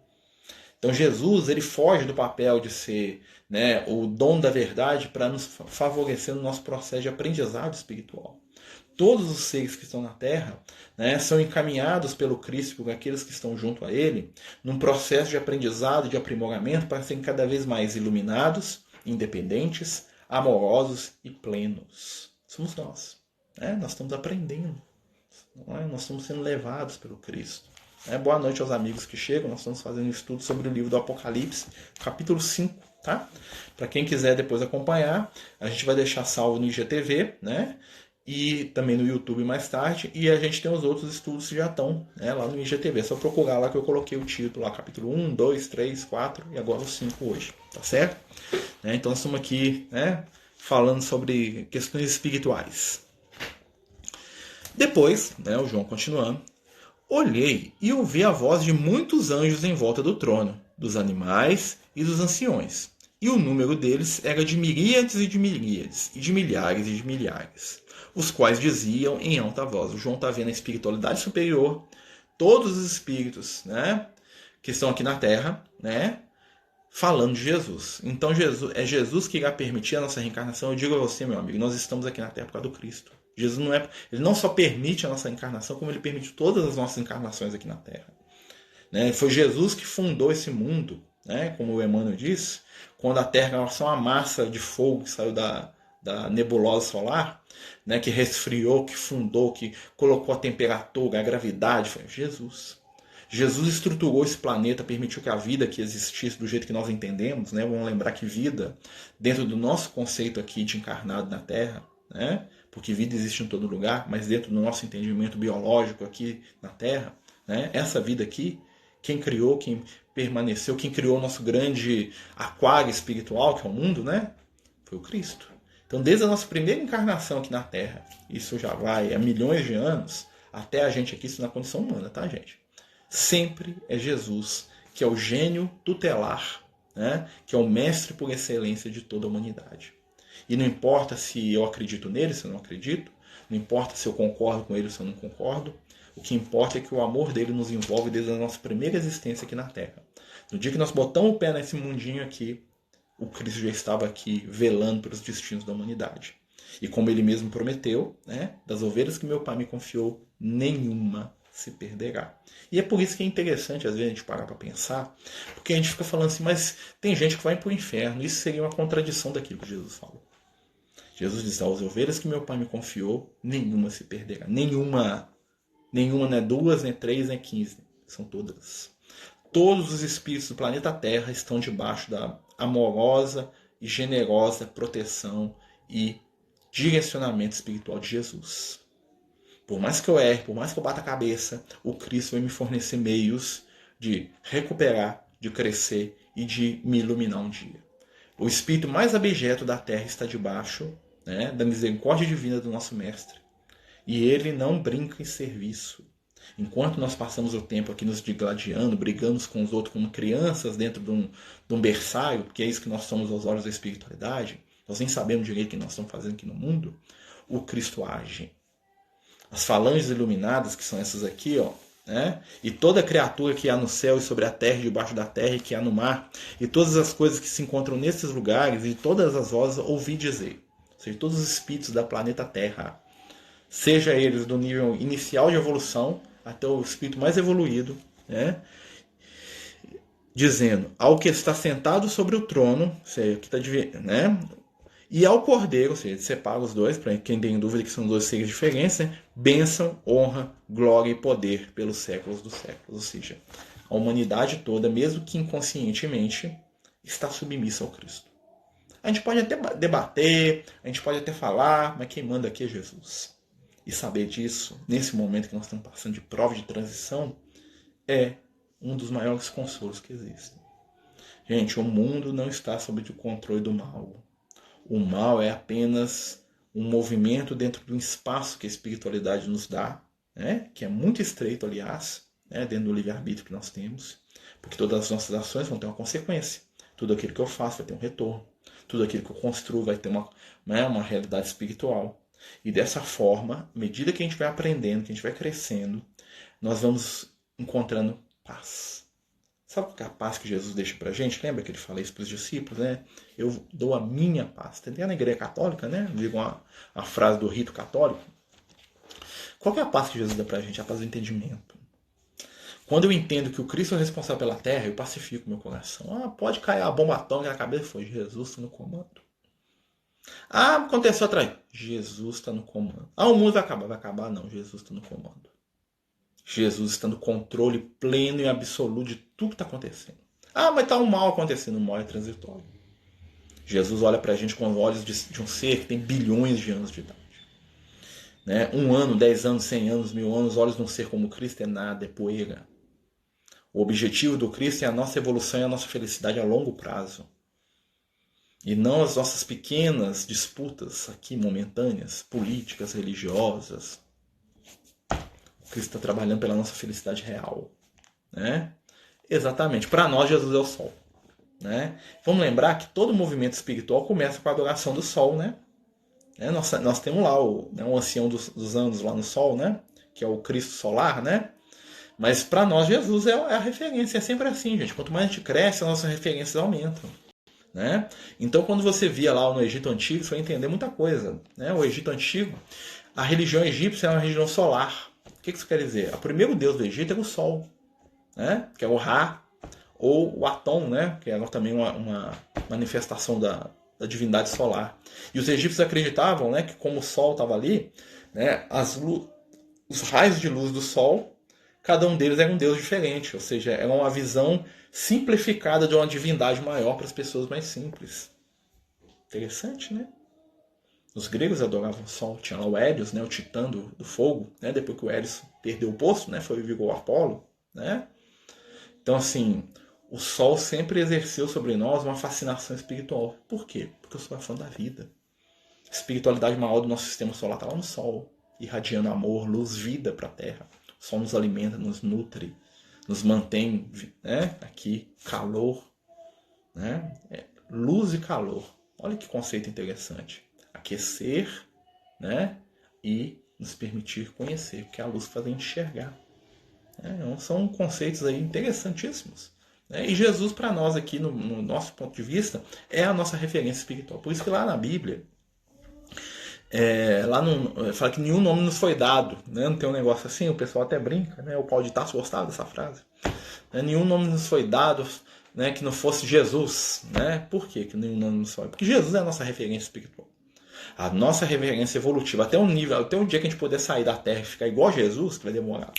Então Jesus, ele foge do papel de ser, né, o dono da verdade para nos favorecer no nosso processo de aprendizado espiritual. Todos os seres que estão na Terra, né, são encaminhados pelo Cristo, por aqueles que estão junto a Ele, num processo de aprendizado, de aprimoramento, para serem cada vez mais iluminados, independentes, amorosos e plenos. Somos nós. Né? Nós estamos aprendendo. Nós estamos sendo levados pelo Cristo. Boa noite aos amigos que chegam. Nós estamos fazendo um estudo sobre o livro do Apocalipse, capítulo 5. Tá? Para quem quiser depois acompanhar, a gente vai deixar salvo no IGTV, né? E também no YouTube mais tarde. E a gente tem os outros estudos que já estão, né, lá no IGTV. É só procurar lá que eu coloquei o título lá, capítulo 1, 2, 3, 4 e agora o 5 hoje. Tá certo? Então nós estamos aqui, né, falando sobre questões espirituais. Depois, né, o João continuando, olhei e ouvi a voz de muitos anjos em volta do trono, dos animais e dos anciões. E o número deles era de miríades e de miríades, e de milhares e de milhares, os quais diziam em alta voz. O João está vendo a espiritualidade superior, todos os espíritos, né, que estão aqui na Terra, né, falando de Jesus. Então é Jesus que irá permitir a nossa reencarnação. Eu digo a você, meu amigo, nós estamos aqui na Terra por causa do Cristo. Jesus ele não só permite a nossa encarnação, como ele permite todas as nossas encarnações aqui na Terra. Né? Foi Jesus que fundou esse mundo, né? Como o Emmanuel disse, quando a Terra era só uma massa de fogo que saiu da nebulosa solar, né? Que resfriou, que fundou, que colocou a temperatura, a gravidade, foi Jesus. Jesus estruturou esse planeta, permitiu que a vida aqui existisse do jeito que nós entendemos, né? Vamos lembrar que vida, dentro do nosso conceito aqui de encarnado na Terra, né? Porque vida existe em todo lugar, mas dentro do nosso entendimento biológico aqui na Terra, né? Essa vida aqui, quem criou, quem permaneceu, quem criou o nosso grande aquário espiritual, que é o mundo, né? Foi o Cristo. Então, desde a nossa primeira encarnação aqui na Terra, isso já vai há milhões de anos, até a gente aqui, isso na condição humana, tá, gente? Sempre é Jesus que é o gênio tutelar, né? Que é o mestre por excelência de toda a humanidade. E não importa se eu acredito nele, se eu não acredito, não importa se eu concordo com ele ou se eu não concordo, o que importa é que o amor dele nos envolve desde a nossa primeira existência aqui na Terra. No dia que nós botamos o pé nesse mundinho aqui, o Cristo já estava aqui velando pelos destinos da humanidade. E como ele mesmo prometeu, né, das ovelhas que meu pai me confiou, nenhuma se perderá. E é por isso que é interessante, às vezes, a gente parar para pensar, porque a gente fica falando assim, mas tem gente que vai para o inferno. Isso seria uma contradição daquilo que Jesus falou. Jesus diz, as ovelhas que meu pai me confiou, nenhuma se perderá. Nenhuma, não é 2, nem 3, nem 15. São todas. Todos os espíritos do planeta Terra estão debaixo da amorosa e generosa proteção e direcionamento espiritual de Jesus. Por mais que eu erre, por mais que eu bata a cabeça, o Cristo vai me fornecer meios de recuperar, de crescer e de me iluminar um dia. O espírito mais abjeto da Terra está debaixo, né, da misericórdia divina do nosso Mestre. E ele não brinca em serviço. Enquanto nós passamos o tempo aqui nos digladiando, brigando com os outros como crianças dentro de um berçário, porque é isso que nós somos aos olhos da espiritualidade, nós nem sabemos direito o que nós estamos fazendo aqui no mundo, o Cristo age. As falanges iluminadas, que são essas aqui, ó, né? E toda criatura que há no céu e sobre a terra e debaixo da terra e que há no mar, e todas as coisas que se encontram nesses lugares, e todas as vozes ouvi dizer, ou seja, todos os espíritos da planeta Terra, seja eles do nível inicial de evolução até o espírito mais evoluído, né? Dizendo ao que está sentado sobre o trono, ou seja, que está, né? E ao Cordeiro, ou seja, separa os dois, para quem tem dúvida que são dois seres diferentes, né? Bênção, honra, glória e poder pelos séculos dos séculos. Ou seja, a humanidade toda, mesmo que inconscientemente, está submissa ao Cristo. A gente pode até debater, a gente pode até falar, mas quem manda aqui é Jesus. E saber disso, nesse momento que nós estamos passando de prova de transição, é um dos maiores consolos que existem. Gente, o mundo não está sob o controle do mal. O mal é apenas um movimento dentro do espaço que a espiritualidade nos dá, né? Que é muito estreito, aliás, né? Dentro do livre-arbítrio que nós temos, porque todas as nossas ações vão ter uma consequência. Tudo aquilo que eu faço vai ter um retorno. Tudo aquilo que eu construo vai ter uma realidade espiritual. E dessa forma, à medida que a gente vai aprendendo, que a gente vai crescendo, nós vamos encontrando paz. Sabe qual é a paz que Jesus deixa pra gente? Lembra que ele fala isso para os discípulos, né? Eu dou a minha paz. Tem na igreja católica, né? Digo a frase do rito católico. Qual é a paz que Jesus dá pra gente? A paz do entendimento. Quando eu entendo que o Cristo é responsável pela terra, eu pacifico meu coração. Pode cair a bomba atômica na cabeça. Foi Jesus está no comando. Aconteceu atrás. Jesus está no comando. O mundo vai acabar. Vai acabar? Não. Jesus está no comando. Jesus está no controle pleno e absoluto de tudo que está acontecendo. Mas está um mal acontecendo. O mal é transitório. Jesus olha para a gente com os olhos de um ser que tem bilhões de anos de idade. Né? 1 ano, 10 anos, 100 anos, 1000 anos, os olhos de um ser como Cristo é nada, é poeira. O objetivo do Cristo é a nossa evolução e a nossa felicidade a longo prazo. E não as nossas pequenas disputas aqui momentâneas, políticas, religiosas. O Cristo está trabalhando pela nossa felicidade real. Né? Exatamente. Para nós, Jesus é o sol. Né? Vamos lembrar que todo movimento espiritual começa com a adoração do sol. Né? Nós temos lá o ancião dos anos lá no sol, né? Que é o Cristo solar, né? Mas para nós Jesus é a referência, é sempre assim, gente. Quanto mais a gente cresce, as nossas referências aumentam. Né? Então quando você via lá no Egito Antigo, você vai entender muita coisa. Né? O Egito Antigo, a religião egípcia é uma religião solar. O que isso quer dizer? O primeiro deus do Egito era o Sol, né? Que é o Ra, ou o Atom, né? Que era também uma manifestação da divindade solar. E os egípcios acreditavam, né, que como o Sol estava ali, né, os raios de luz do Sol, cada um deles era um deus diferente, ou seja, era uma visão simplificada de uma divindade maior para as pessoas mais simples. Interessante, né? Os gregos adoravam o Sol. Tinha lá o Hélios, né, o titã do fogo, né, depois que o Hélios perdeu o posto, né, foi viver o Apolo, né? Então, assim, o Sol sempre exerceu sobre nós uma fascinação espiritual. Por quê? Porque eu sou a fã da vida. A espiritualidade maior do nosso sistema solar está lá no Sol, irradiando amor, luz, vida para a Terra. O Sol nos alimenta, nos nutre, nos mantém, né, aqui, calor, né, luz e calor. Olha que conceito interessante. Aquecer, né, e nos permitir conhecer, porque a luz faz a gente enxergar. Então, são conceitos aí interessantíssimos. E Jesus, para nós aqui, no nosso ponto de vista, é a nossa referência espiritual. Por isso que lá na Bíblia, fala que nenhum nome nos foi dado. Né? Não tem um negócio assim, o pessoal até brinca, né? O Paulo de Tarso gostava dessa frase. Nenhum nome nos foi dado, né, que não fosse Jesus. Né? Por quê que nenhum nome nos foi? Porque Jesus é a nossa referência espiritual. A nossa referência evolutiva, até um dia que a gente puder sair da Terra e ficar igual a Jesus, que vai demorar.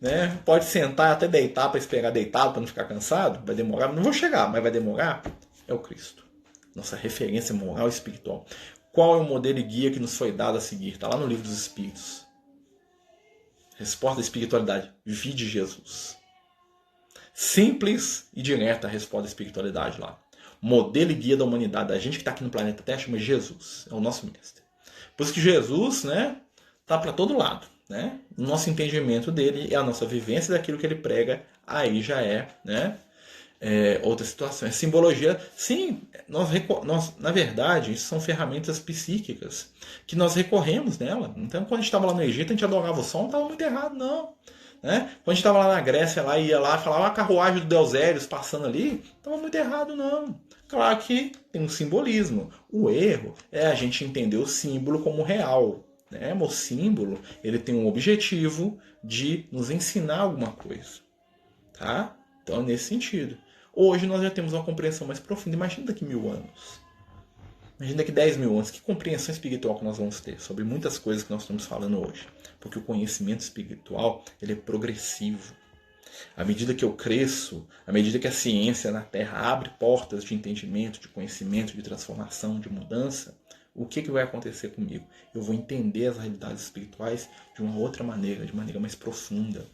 Né? Pode sentar até deitar para esperar deitado, para não ficar cansado, vai demorar, não vou chegar, mas vai demorar, é o Cristo. Nossa referência moral e espiritual. Qual é o modelo e guia que nos foi dado a seguir? Está lá no Livro dos Espíritos. Resposta da espiritualidade. Vide Jesus. Simples e direta a resposta da espiritualidade lá. Modelo e guia da humanidade. A gente que está aqui no planeta Terra chama Jesus. É o nosso mestre. Por isso que Jesus, né, tá para todo lado. Né? O nosso entendimento dele é a nossa vivência daquilo que ele prega. Aí já é, né, outra situação. É simbologia. Sim, nós, na verdade, isso são ferramentas psíquicas que nós recorremos nela. Então, quando a gente estava lá no Egito, a gente adorava o sol, não estava muito errado, não. Né? Quando a gente estava lá na Grécia, lá, ia lá, falava a carruagem do Deus Hélios passando ali, não estava muito errado, não. Claro que tem um simbolismo. O erro é a gente entender o símbolo como real. Né? O símbolo, ele tem um objetivo de nos ensinar alguma coisa. Tá? Então, é nesse sentido. Hoje nós já temos uma compreensão mais profunda. Imagina daqui 1000 anos. Imagina daqui 10.000 anos. Que compreensão espiritual que nós vamos ter sobre muitas coisas que nós estamos falando hoje. Porque o conhecimento espiritual, ele é progressivo. À medida que eu cresço, à medida que a ciência na Terra abre portas de entendimento, de conhecimento, de transformação, de mudança, o que vai acontecer comigo? Eu vou entender as realidades espirituais de uma outra maneira, de maneira mais profunda.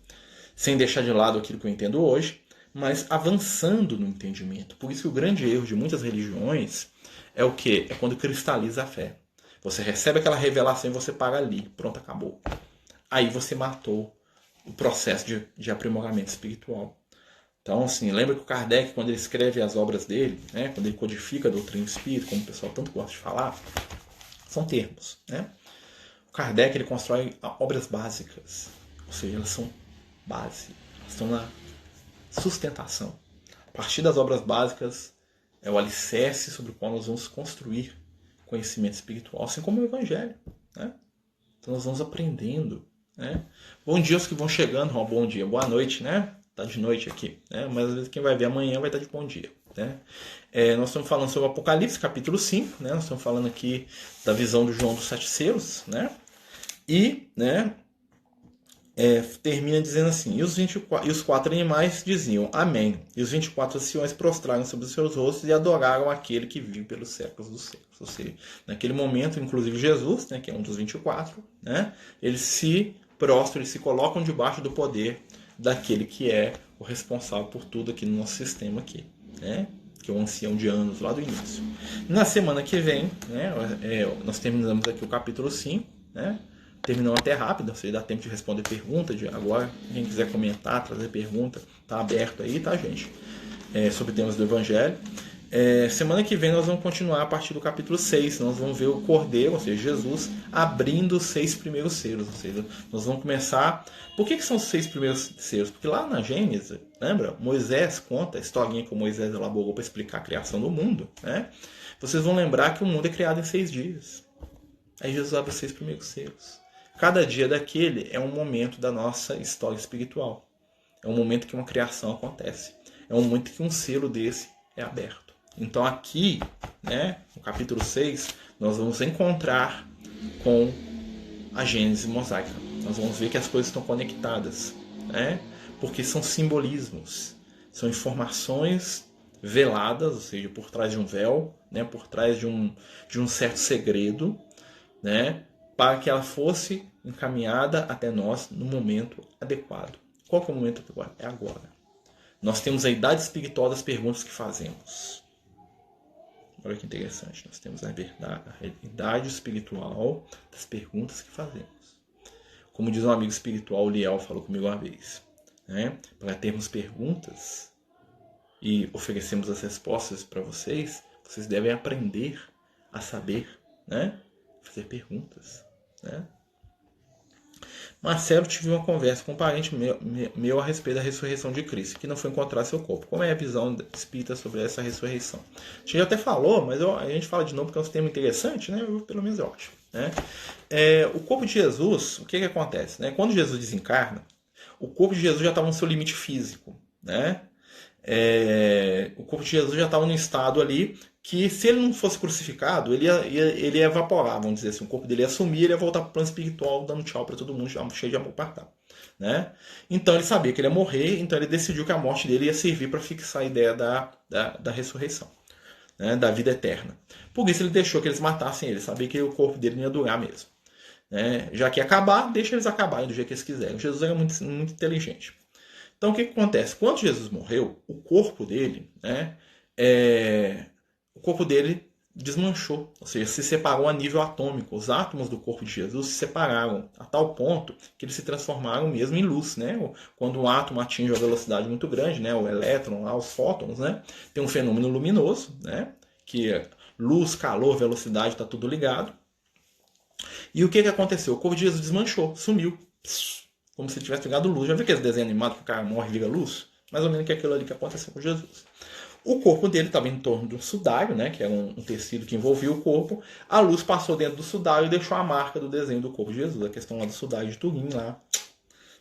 Sem deixar de lado aquilo que eu entendo hoje, mas avançando no entendimento. Por isso que o grande erro de muitas religiões é o quê? É quando cristaliza a fé. Você recebe aquela revelação e você para ali. Pronto, acabou. Aí você matou o processo de aprimoramento espiritual. Então, assim, lembra que o Kardec, quando ele escreve as obras dele, né, quando ele codifica a doutrina espírita, como o pessoal tanto gosta de falar, são termos. Né? O Kardec, ele constrói obras básicas. Ou seja, elas são base. Elas estão na sustentação. A partir das obras básicas é o alicerce sobre o qual nós vamos construir conhecimento espiritual, assim como o Evangelho. Né? Então nós vamos aprendendo. Né? Bom dia aos que vão chegando, bom dia, boa noite, né? Tá de noite aqui, né? Mas às vezes quem vai ver amanhã vai estar de bom dia. Né? Nós estamos falando sobre o Apocalipse, capítulo 5, né? Nós estamos falando aqui da visão do João dos Sete Selos, né? E, né, termina dizendo assim: e os 4 animais diziam amém, e os 24 anciões prostraram sobre os seus rostos e adoraram aquele que vive pelos séculos dos séculos. Ou seja, naquele momento, inclusive Jesus, né, que é um dos 24, né, eles se prostram, eles se colocam debaixo do poder daquele que é o responsável por tudo aqui no nosso sistema aqui, né, que é o ancião de anos lá do início. Na semana que vem, né, nós terminamos aqui o capítulo 5, né, terminou até rápido, ou seja, dá tempo de responder pergunta. Agora, quem quiser comentar, trazer pergunta, tá aberto aí, tá, gente? Sobre temas do Evangelho. Semana que vem nós vamos continuar a partir do capítulo 6. Nós vamos ver o Cordeiro, ou seja, Jesus, abrindo os 6 primeiros selos. Ou seja, nós vamos começar... Por que são os 6 primeiros selos? Porque lá na Gênesis, lembra? Moisés conta a historinha que o Moisés elaborou para explicar a criação do mundo. Né? Vocês vão lembrar que o mundo é criado em 6 dias. Aí Jesus abre os 6 primeiros selos. Cada dia daquele é um momento da nossa história espiritual. É um momento que uma criação acontece. É um momento que um selo desse é aberto. Então aqui, né, no capítulo 6, nós vamos encontrar com a Gênese mosaica. Nós vamos ver que as coisas estão conectadas. Né, porque são simbolismos. São informações veladas, ou seja, por trás de um véu, né, por trás de um certo segredo, né, para que ela fosse encaminhada até nós no momento adequado. Qual que é o momento adequado? É agora. Nós temos a idade espiritual das perguntas que fazemos. Olha que interessante. Nós temos a idade espiritual das perguntas que fazemos. Como diz um amigo espiritual, o Liel falou comigo uma vez, né? Para termos perguntas e oferecermos as respostas para vocês, vocês devem aprender a saber, né? Fazer perguntas, né? Marcelo, tive uma conversa com um parente meu a respeito da ressurreição de Cristo, que não foi encontrar seu corpo. Como é a visão espírita sobre essa ressurreição? A gente já até falou, mas a gente fala de novo porque é um tema interessante, né? Pelo menos eu acho. Né? O corpo de Jesus, o que acontece? Né? Quando Jesus desencarna, o corpo de Jesus já estava no seu limite físico. Né? O corpo de Jesus já estava num estado ali que, se ele não fosse crucificado, ele ia evaporar, vamos dizer assim. O corpo dele ia sumir, ele ia voltar para o plano espiritual, dando tchau para todo mundo, cheio de amor partal. Né? Então ele sabia que ele ia morrer, então ele decidiu que a morte dele ia servir para fixar a ideia da ressurreição, né? Da vida eterna. Por isso ele deixou que eles matassem ele, sabia que o corpo dele não ia durar mesmo. Né? Já que ia acabar, deixa eles acabarem do jeito que eles quiserem. Jesus era muito, muito inteligente. Então o que acontece? Quando Jesus morreu, o corpo dele, né, o corpo dele desmanchou, ou seja, se separou a nível atômico. Os átomos do corpo de Jesus se separaram a tal ponto que eles se transformaram mesmo em luz. Né? Quando um átomo atinge uma velocidade muito grande, né, o elétron, os fótons, né, tem um fenômeno luminoso, né, que luz, calor, velocidade, está tudo ligado. E o que aconteceu? O corpo de Jesus desmanchou, sumiu. Como se tivesse pegado luz. Já viu aqueles desenhos animados que o cara morre e liga luz? Mais ou menos que aquilo ali que aconteceu com Jesus. O corpo dele estava em torno de um sudário, né, que era um tecido que envolvia o corpo. A luz passou dentro do sudário e deixou a marca do desenho do corpo de Jesus. A questão lá do sudário de Turim lá.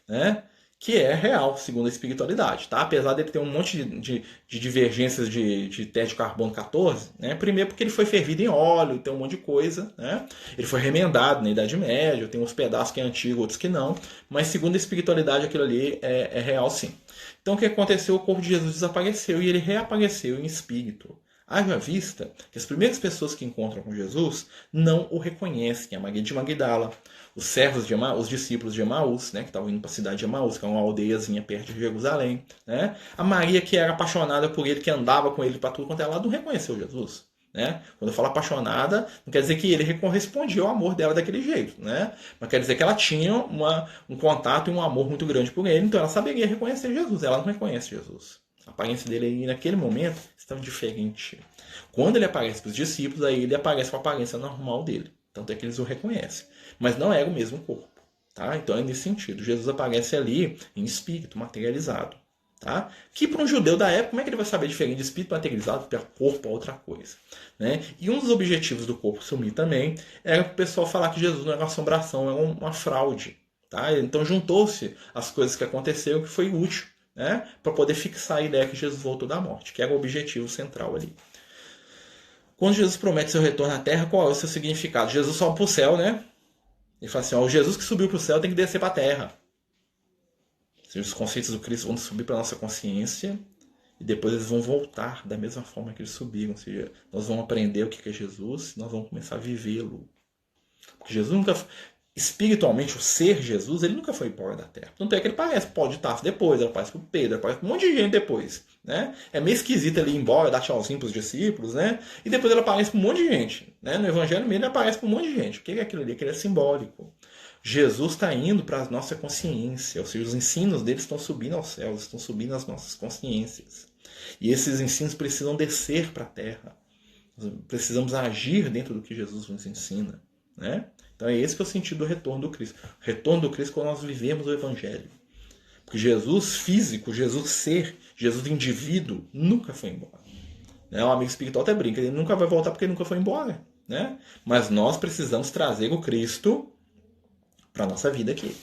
Né? Que é real, segundo a espiritualidade, tá? Apesar dele ter um monte de divergências de teste de carbono 14, né? Primeiro porque ele foi fervido em óleo, tem um monte de coisa, né? Ele foi remendado na Idade Média, tem uns pedaços que é antigo, outros que não, mas segundo a espiritualidade aquilo ali é real sim. Então o que aconteceu? O corpo de Jesus desapareceu e ele reapareceu em espírito. Haja vista que as primeiras pessoas que encontram com Jesus não o reconhecem. A Maria de Magdala, os servos de Emaús, os discípulos de Emaús, né, que estavam indo para a cidade de Emaús, que é uma aldeiazinha perto de Jerusalém. Né? A Maria, que era apaixonada por ele, que andava com ele para tudo quanto é lado, não reconheceu Jesus. Né? Quando eu falo apaixonada, não quer dizer que ele correspondia ao amor dela daquele jeito. Né? Mas quer dizer que ela tinha um contato e um amor muito grande por ele, então ela saberia reconhecer Jesus. Ela não reconhece Jesus. A aparência dele aí, naquele momento, estava diferente. Quando ele aparece para os discípulos, aí ele aparece com a aparência normal dele. Tanto é que eles o reconhecem. Mas não era o mesmo corpo. Tá? Então é nesse sentido. Jesus aparece ali em espírito, materializado. Tá? Que para um judeu da época, como é que ele vai saber diferente de espírito materializado para corpo ou outra coisa? Né? E um dos objetivos do corpo sumir também era para o pessoal falar que Jesus não era uma assombração, era uma fraude. Tá? Então juntou-se as coisas que aconteceram que foi útil. Né, para poder fixar a ideia que Jesus voltou da morte, que era o objetivo central ali. Quando Jesus promete seu retorno à Terra, qual é o seu significado? Jesus sobe para o céu, né? Ele fala assim, o Jesus que subiu para o céu tem que descer para a Terra. Ou seja, os conceitos do Cristo vão subir para a nossa consciência e depois eles vão voltar da mesma forma que eles subiram. Ou seja, nós vamos aprender o que é Jesus e nós vamos começar a vivê-lo. Porque Jesus nunca... Espiritualmente, o ser Jesus, ele nunca foi embora da Terra. Tanto é que ele parece Paulo de Tarso depois, ele aparece para o Pedro, ele aparece para um monte de gente depois. Né? É meio esquisito ele ir embora, dar tchauzinho para os discípulos, né? E depois ele aparece para um monte de gente. Né? No Evangelho mesmo ele aparece para um monte de gente. O que é aquilo ali? Aquilo é simbólico. Jesus está indo para a nossa consciência, ou seja, os ensinos dele estão subindo aos céus, estão subindo às nossas consciências. E esses ensinos precisam descer para a Terra. Precisamos agir dentro do que Jesus nos ensina. Né? Então é esse que é o sentido do retorno do Cristo. O retorno do Cristo quando nós vivemos o Evangelho. Porque Jesus físico, Jesus ser, Jesus indivíduo, nunca foi embora. Né? Um amigo espiritual até brinca, ele nunca vai voltar porque ele nunca foi embora. Né? Mas nós precisamos trazer o Cristo para a nossa vida aqui.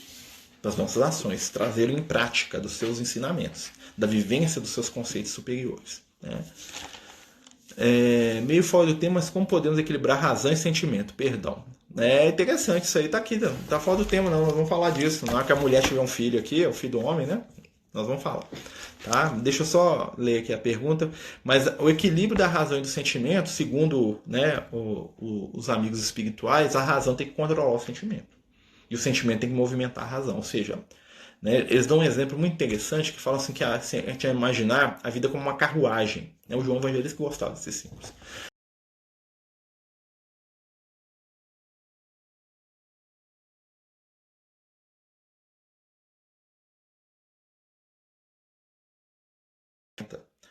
Para as nossas ações. Trazê-lo em prática dos seus ensinamentos. Da vivência dos seus conceitos superiores. Né? Meio fora do tema, mas como podemos equilibrar razão e sentimento? Perdão. É interessante isso aí, tá aqui, não tá fora do tema não, nós vamos falar disso. Na hora que a mulher tiver um filho aqui, é o filho do homem, né? Nós vamos falar. Tá? Deixa eu só ler aqui a pergunta. Mas o equilíbrio da razão e do sentimento, segundo, né, os amigos espirituais, a razão tem que controlar o sentimento. E o sentimento tem que movimentar a razão. Ou seja, né, eles dão um exemplo muito interessante que fala assim que a gente vai imaginar a vida como uma carruagem. Né? O João Evangelista gostava de ser simples.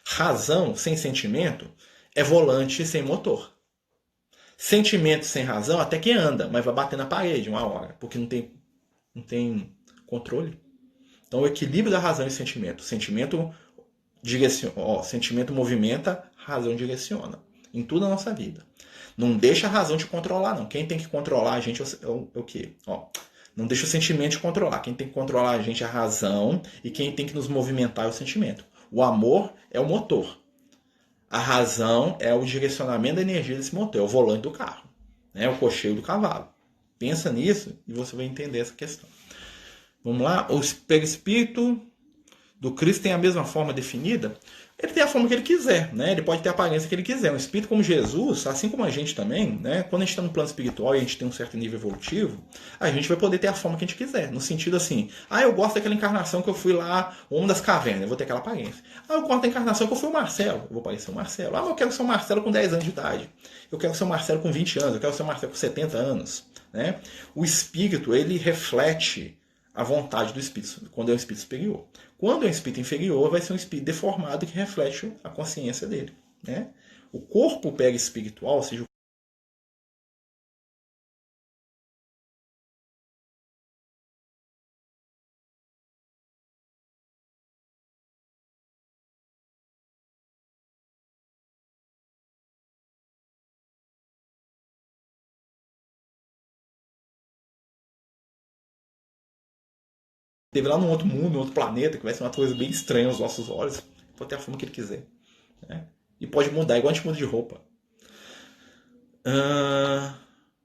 Razão sem sentimento é volante sem motor. Sentimento sem razão até que anda, mas vai bater na parede uma hora, porque não tem controle. Então o equilíbrio da razão e sentimento. Sentimento movimenta, razão direciona. Em tudo na nossa vida. Não deixa a razão te controlar, não. Quem tem que controlar a gente é o quê? Não deixa o sentimento te controlar. Quem tem que controlar a gente é a razão e quem tem que nos movimentar é o sentimento. O amor é o motor. A razão é o direcionamento da energia desse motor, é o volante do carro, né? O cocheiro do cavalo. Pensa nisso e você vai entender essa questão. Vamos lá? O perispírito do Cristo tem a mesma forma definida? Ele tem a forma que ele quiser, né? Ele pode ter a aparência que ele quiser. Um espírito como Jesus, assim como a gente também, né? Quando a gente está no plano espiritual e a gente tem um certo nível evolutivo, a gente vai poder ter a forma que a gente quiser. No sentido assim, eu gosto daquela encarnação que eu fui lá, o homem das cavernas, eu vou ter aquela aparência. Eu gosto da encarnação que eu fui o Marcelo, eu vou parecer o Marcelo. Mas eu quero ser o Marcelo com 10 anos de idade. Eu quero ser o Marcelo com 20 anos, eu quero ser o Marcelo com 70 anos, né? O espírito, ele reflete a vontade do espírito, quando é um espírito superior. Quando é um espírito inferior, vai ser um espírito deformado que reflete a consciência dele, né? O corpo perispiritual, ou seja, teve lá num outro mundo, num outro planeta, que vai ser uma coisa bem estranha aos nossos olhos, pode ter a forma que ele quiser, né? E pode mudar, igual a gente muda de roupa.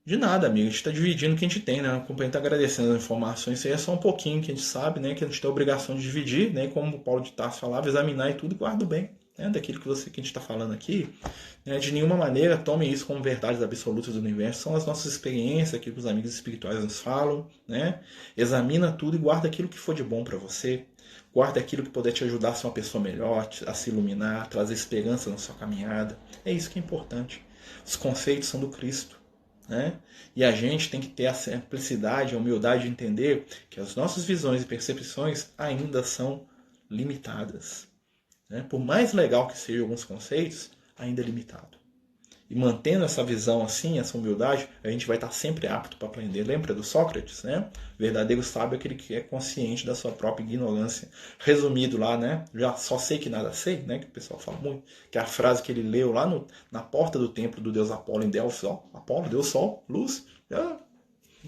De nada, amigo. A gente está dividindo o que a gente tem, né? A companhia está agradecendo as informações. Isso aí é só um pouquinho que a gente sabe, né? Que a gente tem a obrigação de dividir, né? Como o Paulo de Tarso falava, examinar e tudo e guarda bem, né? Daquilo que a gente está falando aqui. Né? De nenhuma maneira tome isso como verdades absolutas do universo. São as nossas experiências, aquilo que os amigos espirituais nos falam, né? Examina tudo e guarda aquilo que for de bom para você. Guarda aquilo que puder te ajudar a ser uma pessoa melhor, a se iluminar, trazer esperança na sua caminhada. É isso que é importante. Os conceitos são do Cristo. Né? E a gente tem que ter a simplicidade, a humildade de entender que as nossas visões e percepções ainda são limitadas. Né? Por mais legal que sejam alguns conceitos, ainda é limitado. E mantendo essa visão assim, essa humildade, a gente vai estar sempre apto para aprender. Lembra do Sócrates, né? O verdadeiro sábio é aquele que é consciente da sua própria ignorância. Resumido lá, né? Já só sei que nada sei, né? Que o pessoal fala muito. Que é a frase que ele leu lá na porta do templo do deus Apolo em Delfos. Apolo, Deus Sol, luz.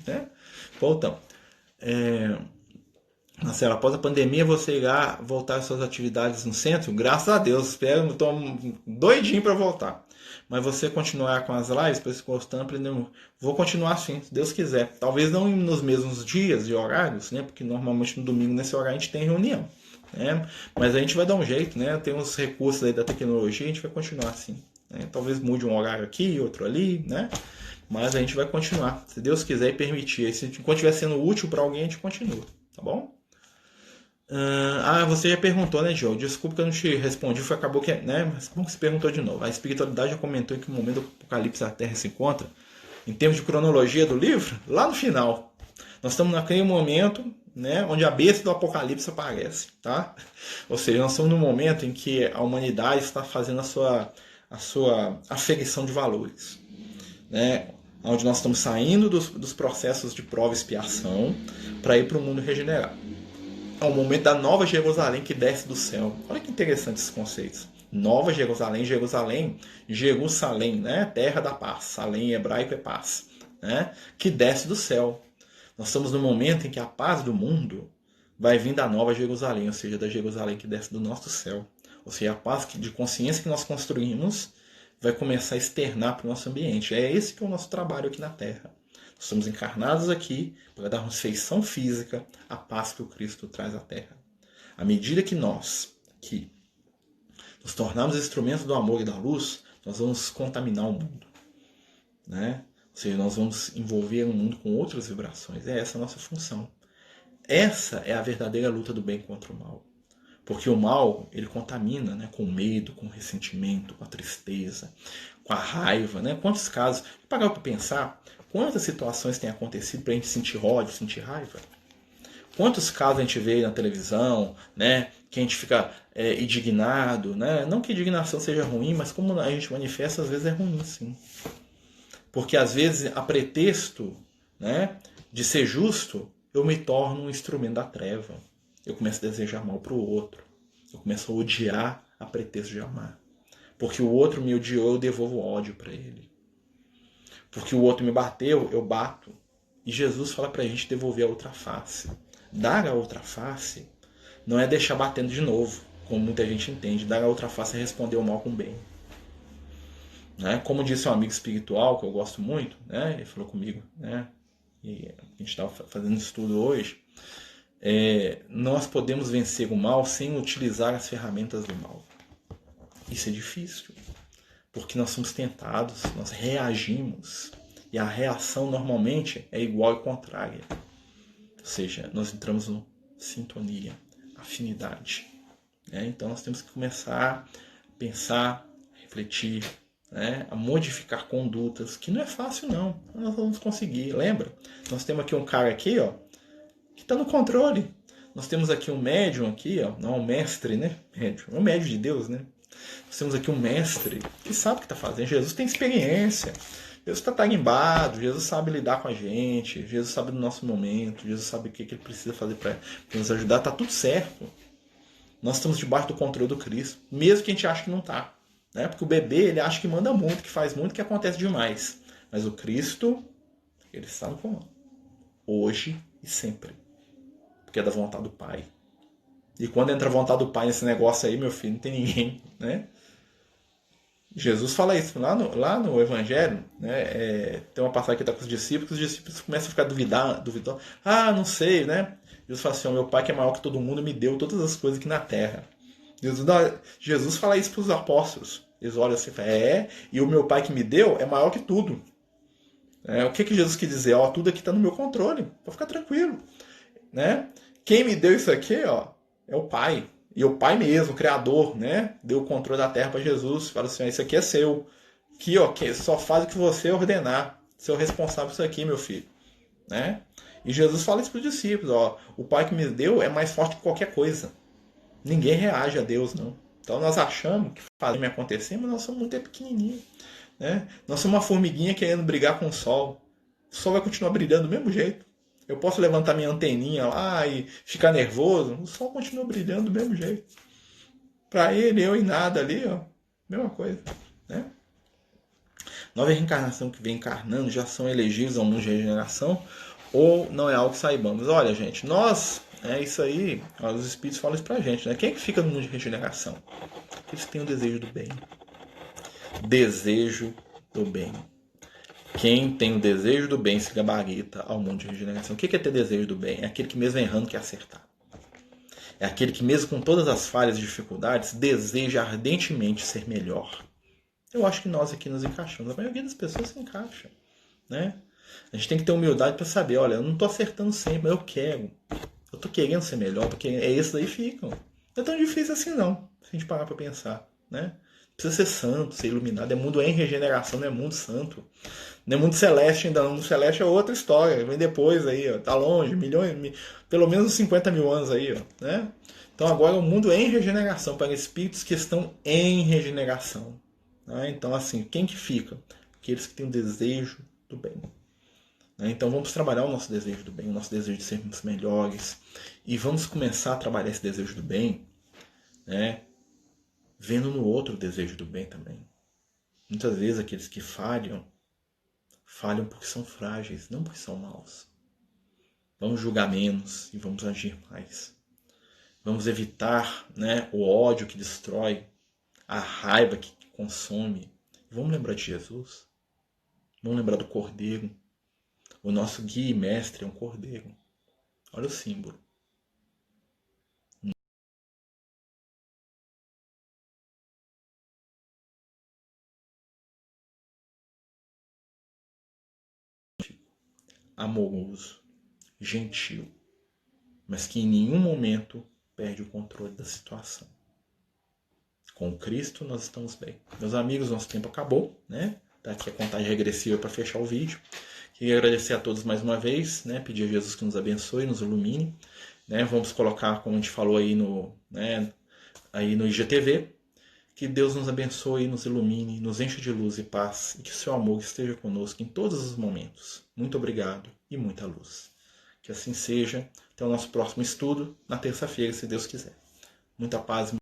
Né? Voltamos. Marcelo, após a pandemia você irá voltar às suas atividades no centro? Graças a Deus, espero, estou doidinho para voltar. Mas você continuar com as lives, para se gostando, aprendendo, vou continuar assim, se Deus quiser. Talvez não nos mesmos dias e horários, né? Porque normalmente no domingo nesse horário a gente tem reunião, né? Mas a gente vai dar um jeito, né? Tem uns recursos aí da tecnologia, a gente vai continuar assim. Né? Talvez mude um horário aqui, outro ali, né? Mas a gente vai continuar, se Deus quiser e permitir. Se enquanto estiver sendo útil para alguém, a gente continua, tá bom? Você já perguntou, né, Joe? Desculpa que eu não te respondi, acabou que, né? Mas como que você perguntou de novo? A espiritualidade já comentou em que momento do Apocalipse a Terra se encontra, em termos de cronologia do livro, lá no final. Nós estamos naquele momento, né, onde a besta do Apocalipse aparece, tá? Ou seja, nós estamos no momento em que a humanidade está fazendo a sua aferição de valores, né? Onde nós estamos saindo dos processos de prova e expiação para ir para o mundo regenerado. É o momento da Nova Jerusalém que desce do céu. Olha que interessante esses conceitos. Nova Jerusalém, Jerusalém, né? Terra da paz. Salém em hebraico é paz, né? Que desce do céu. Nós estamos no momento em que a paz do mundo vai vir da Nova Jerusalém, ou seja, da Jerusalém que desce do nosso céu. Ou seja, a paz de consciência que nós construímos vai começar a externar para o nosso ambiente. É esse que é o nosso trabalho aqui na Terra. Somos encarnados aqui para darmos feição física à paz que o Cristo traz à Terra. À medida que nós, aqui, nos tornarmos instrumentos do amor e da luz, nós vamos contaminar o mundo. Né? Ou seja, nós vamos envolver o mundo com outras vibrações. É essa a nossa função. Essa é a verdadeira luta do bem contra o mal. Porque o mal, ele contamina, né? Com medo, com ressentimento, com a tristeza, com a raiva. Né? Quantos casos... Parar para pensar... Quantas situações têm acontecido para a gente sentir ódio, sentir raiva? Quantos casos a gente vê na televisão, né? que a gente fica indignado, né? Não que a indignação seja ruim, mas como a gente manifesta, às vezes é ruim, sim. Porque às vezes, a pretexto, né, de ser justo, eu me torno um instrumento da treva. Eu começo a desejar mal para o outro. Eu começo a odiar a pretexto de amar. Porque o outro me odiou, eu devolvo ódio para ele. Porque o outro me bateu, eu bato. E Jesus fala para a gente devolver a outra face. Dar a outra face não é deixar batendo de novo, como muita gente entende. Dar a outra face é responder o mal com o bem. Né? Como disse um amigo espiritual, que eu gosto muito, né? Ele falou comigo, né? E a gente estava fazendo estudo hoje, nós podemos vencer o mal sem utilizar as ferramentas do mal. Isso é difícil, porque nós somos tentados, nós reagimos, e a reação normalmente é igual e contrária. Ou seja, nós entramos em sintonia, afinidade. Né? Então nós temos que começar a pensar, refletir, né? A modificar condutas, que não é fácil não, nós vamos conseguir. Lembra? Nós temos aqui um cara aqui, ó, que está no controle. Nós temos aqui um médium aqui, ó, não um mestre, né? Médium, é um médium de Deus, né? Nós temos aqui um mestre que sabe o que está fazendo. Jesus tem experiência. Jesus está tarimbado, Jesus sabe lidar com a gente, Jesus sabe do nosso momento, Jesus sabe o que ele precisa fazer para nos ajudar. Está tudo certo. Nós estamos debaixo do controle do Cristo, mesmo que a gente ache que não está. Né? Porque o bebê ele acha que manda muito, que faz muito, que acontece demais. Mas o Cristo, ele está no comando. Hoje e sempre. Porque é da vontade do Pai. E quando entra a vontade do Pai nesse negócio aí, meu filho, não tem ninguém, né? Jesus fala isso lá no Evangelho, né? Tem uma passagem que está com os discípulos começam a ficar duvidando. Ah, não sei, né? Jesus fala assim, meu Pai que é maior que todo mundo me deu todas as coisas aqui na terra. Jesus fala isso para os apóstolos. Eles olham assim, e o meu Pai que me deu é maior que tudo. O que Jesus quis dizer? Ó, tudo aqui está no meu controle, pode ficar tranquilo. Né? Quem me deu isso aqui, ó, é o Pai. E o Pai mesmo, o Criador, né? Deu o controle da terra para Jesus. Fala assim, isso aqui é seu. Aqui, ó, só faz o que você ordenar. Você é o responsável por isso aqui, meu filho. Né? E Jesus fala isso para os discípulos, ó, o Pai que me deu é mais forte que qualquer coisa. Ninguém reage a Deus, não. Então nós achamos que fazemos acontecer, mas nós somos muito pequenininhos. Né? Nós somos uma formiguinha querendo brigar com o sol. O sol vai continuar brilhando do mesmo jeito. Eu posso levantar minha anteninha lá e ficar nervoso. O sol continua brilhando do mesmo jeito. Para ele, eu e nada ali, ó, mesma coisa. Né? Nova reencarnação que vem encarnando já são elegíveis ao mundo de regeneração ou não é algo que saibamos? Olha, gente, nós... isso aí, ó, os espíritos falam isso pra gente, né? Quem é que fica no mundo de regeneração? Aqueles que têm o desejo do bem. Desejo do bem. Quem tem o desejo do bem se gabarita ao mundo de regeneração. O que é ter desejo do bem? É aquele que mesmo errando quer acertar. É aquele que mesmo com todas as falhas e dificuldades deseja ardentemente ser melhor. Eu acho que nós aqui nos encaixamos. A maioria das pessoas se encaixa. Né? A gente tem que ter humildade para saber, olha, eu não estou acertando sempre, mas eu quero. Eu estou querendo ser melhor, porque esses aí ficam. Não é tão difícil assim não, se a gente parar para pensar. Né? Precisa ser santo, ser iluminado. É mundo em regeneração, não é mundo santo. Não é mundo celeste ainda não. O mundo celeste é outra história. Vem depois aí, ó. Tá longe, milhões, pelo menos 50 mil anos aí, ó. Né? Então agora o mundo é em regeneração, para espíritos que estão em regeneração. Né? Então assim, quem que fica? Aqueles que têm o desejo do bem. Então vamos trabalhar o nosso desejo do bem, o nosso desejo de sermos melhores. E vamos começar a trabalhar esse desejo do bem, né? Vendo no outro o desejo do bem também. Muitas vezes aqueles que falham porque são frágeis, não porque são maus. Vamos julgar menos e vamos agir mais. Vamos evitar, né, o ódio que destrói, a raiva que consome. Vamos lembrar de Jesus. Vamos lembrar do Cordeiro. O nosso guia e mestre é um cordeiro. Olha o símbolo. Amoroso, gentil, mas que em nenhum momento perde o controle da situação. Com Cristo nós estamos bem. Meus amigos, nosso tempo acabou, né? Tá aqui a contagem regressiva para fechar o vídeo. Queria agradecer a todos mais uma vez, né? Pedir a Jesus que nos abençoe, nos ilumine. né? Vamos colocar, como a gente falou aí aí no IGTV. Que Deus nos abençoe, nos ilumine, nos encha de luz e paz e que o seu amor esteja conosco em todos os momentos. Muito obrigado e muita luz. Que assim seja. Até o nosso próximo estudo, na terça-feira, se Deus quiser. Muita paz.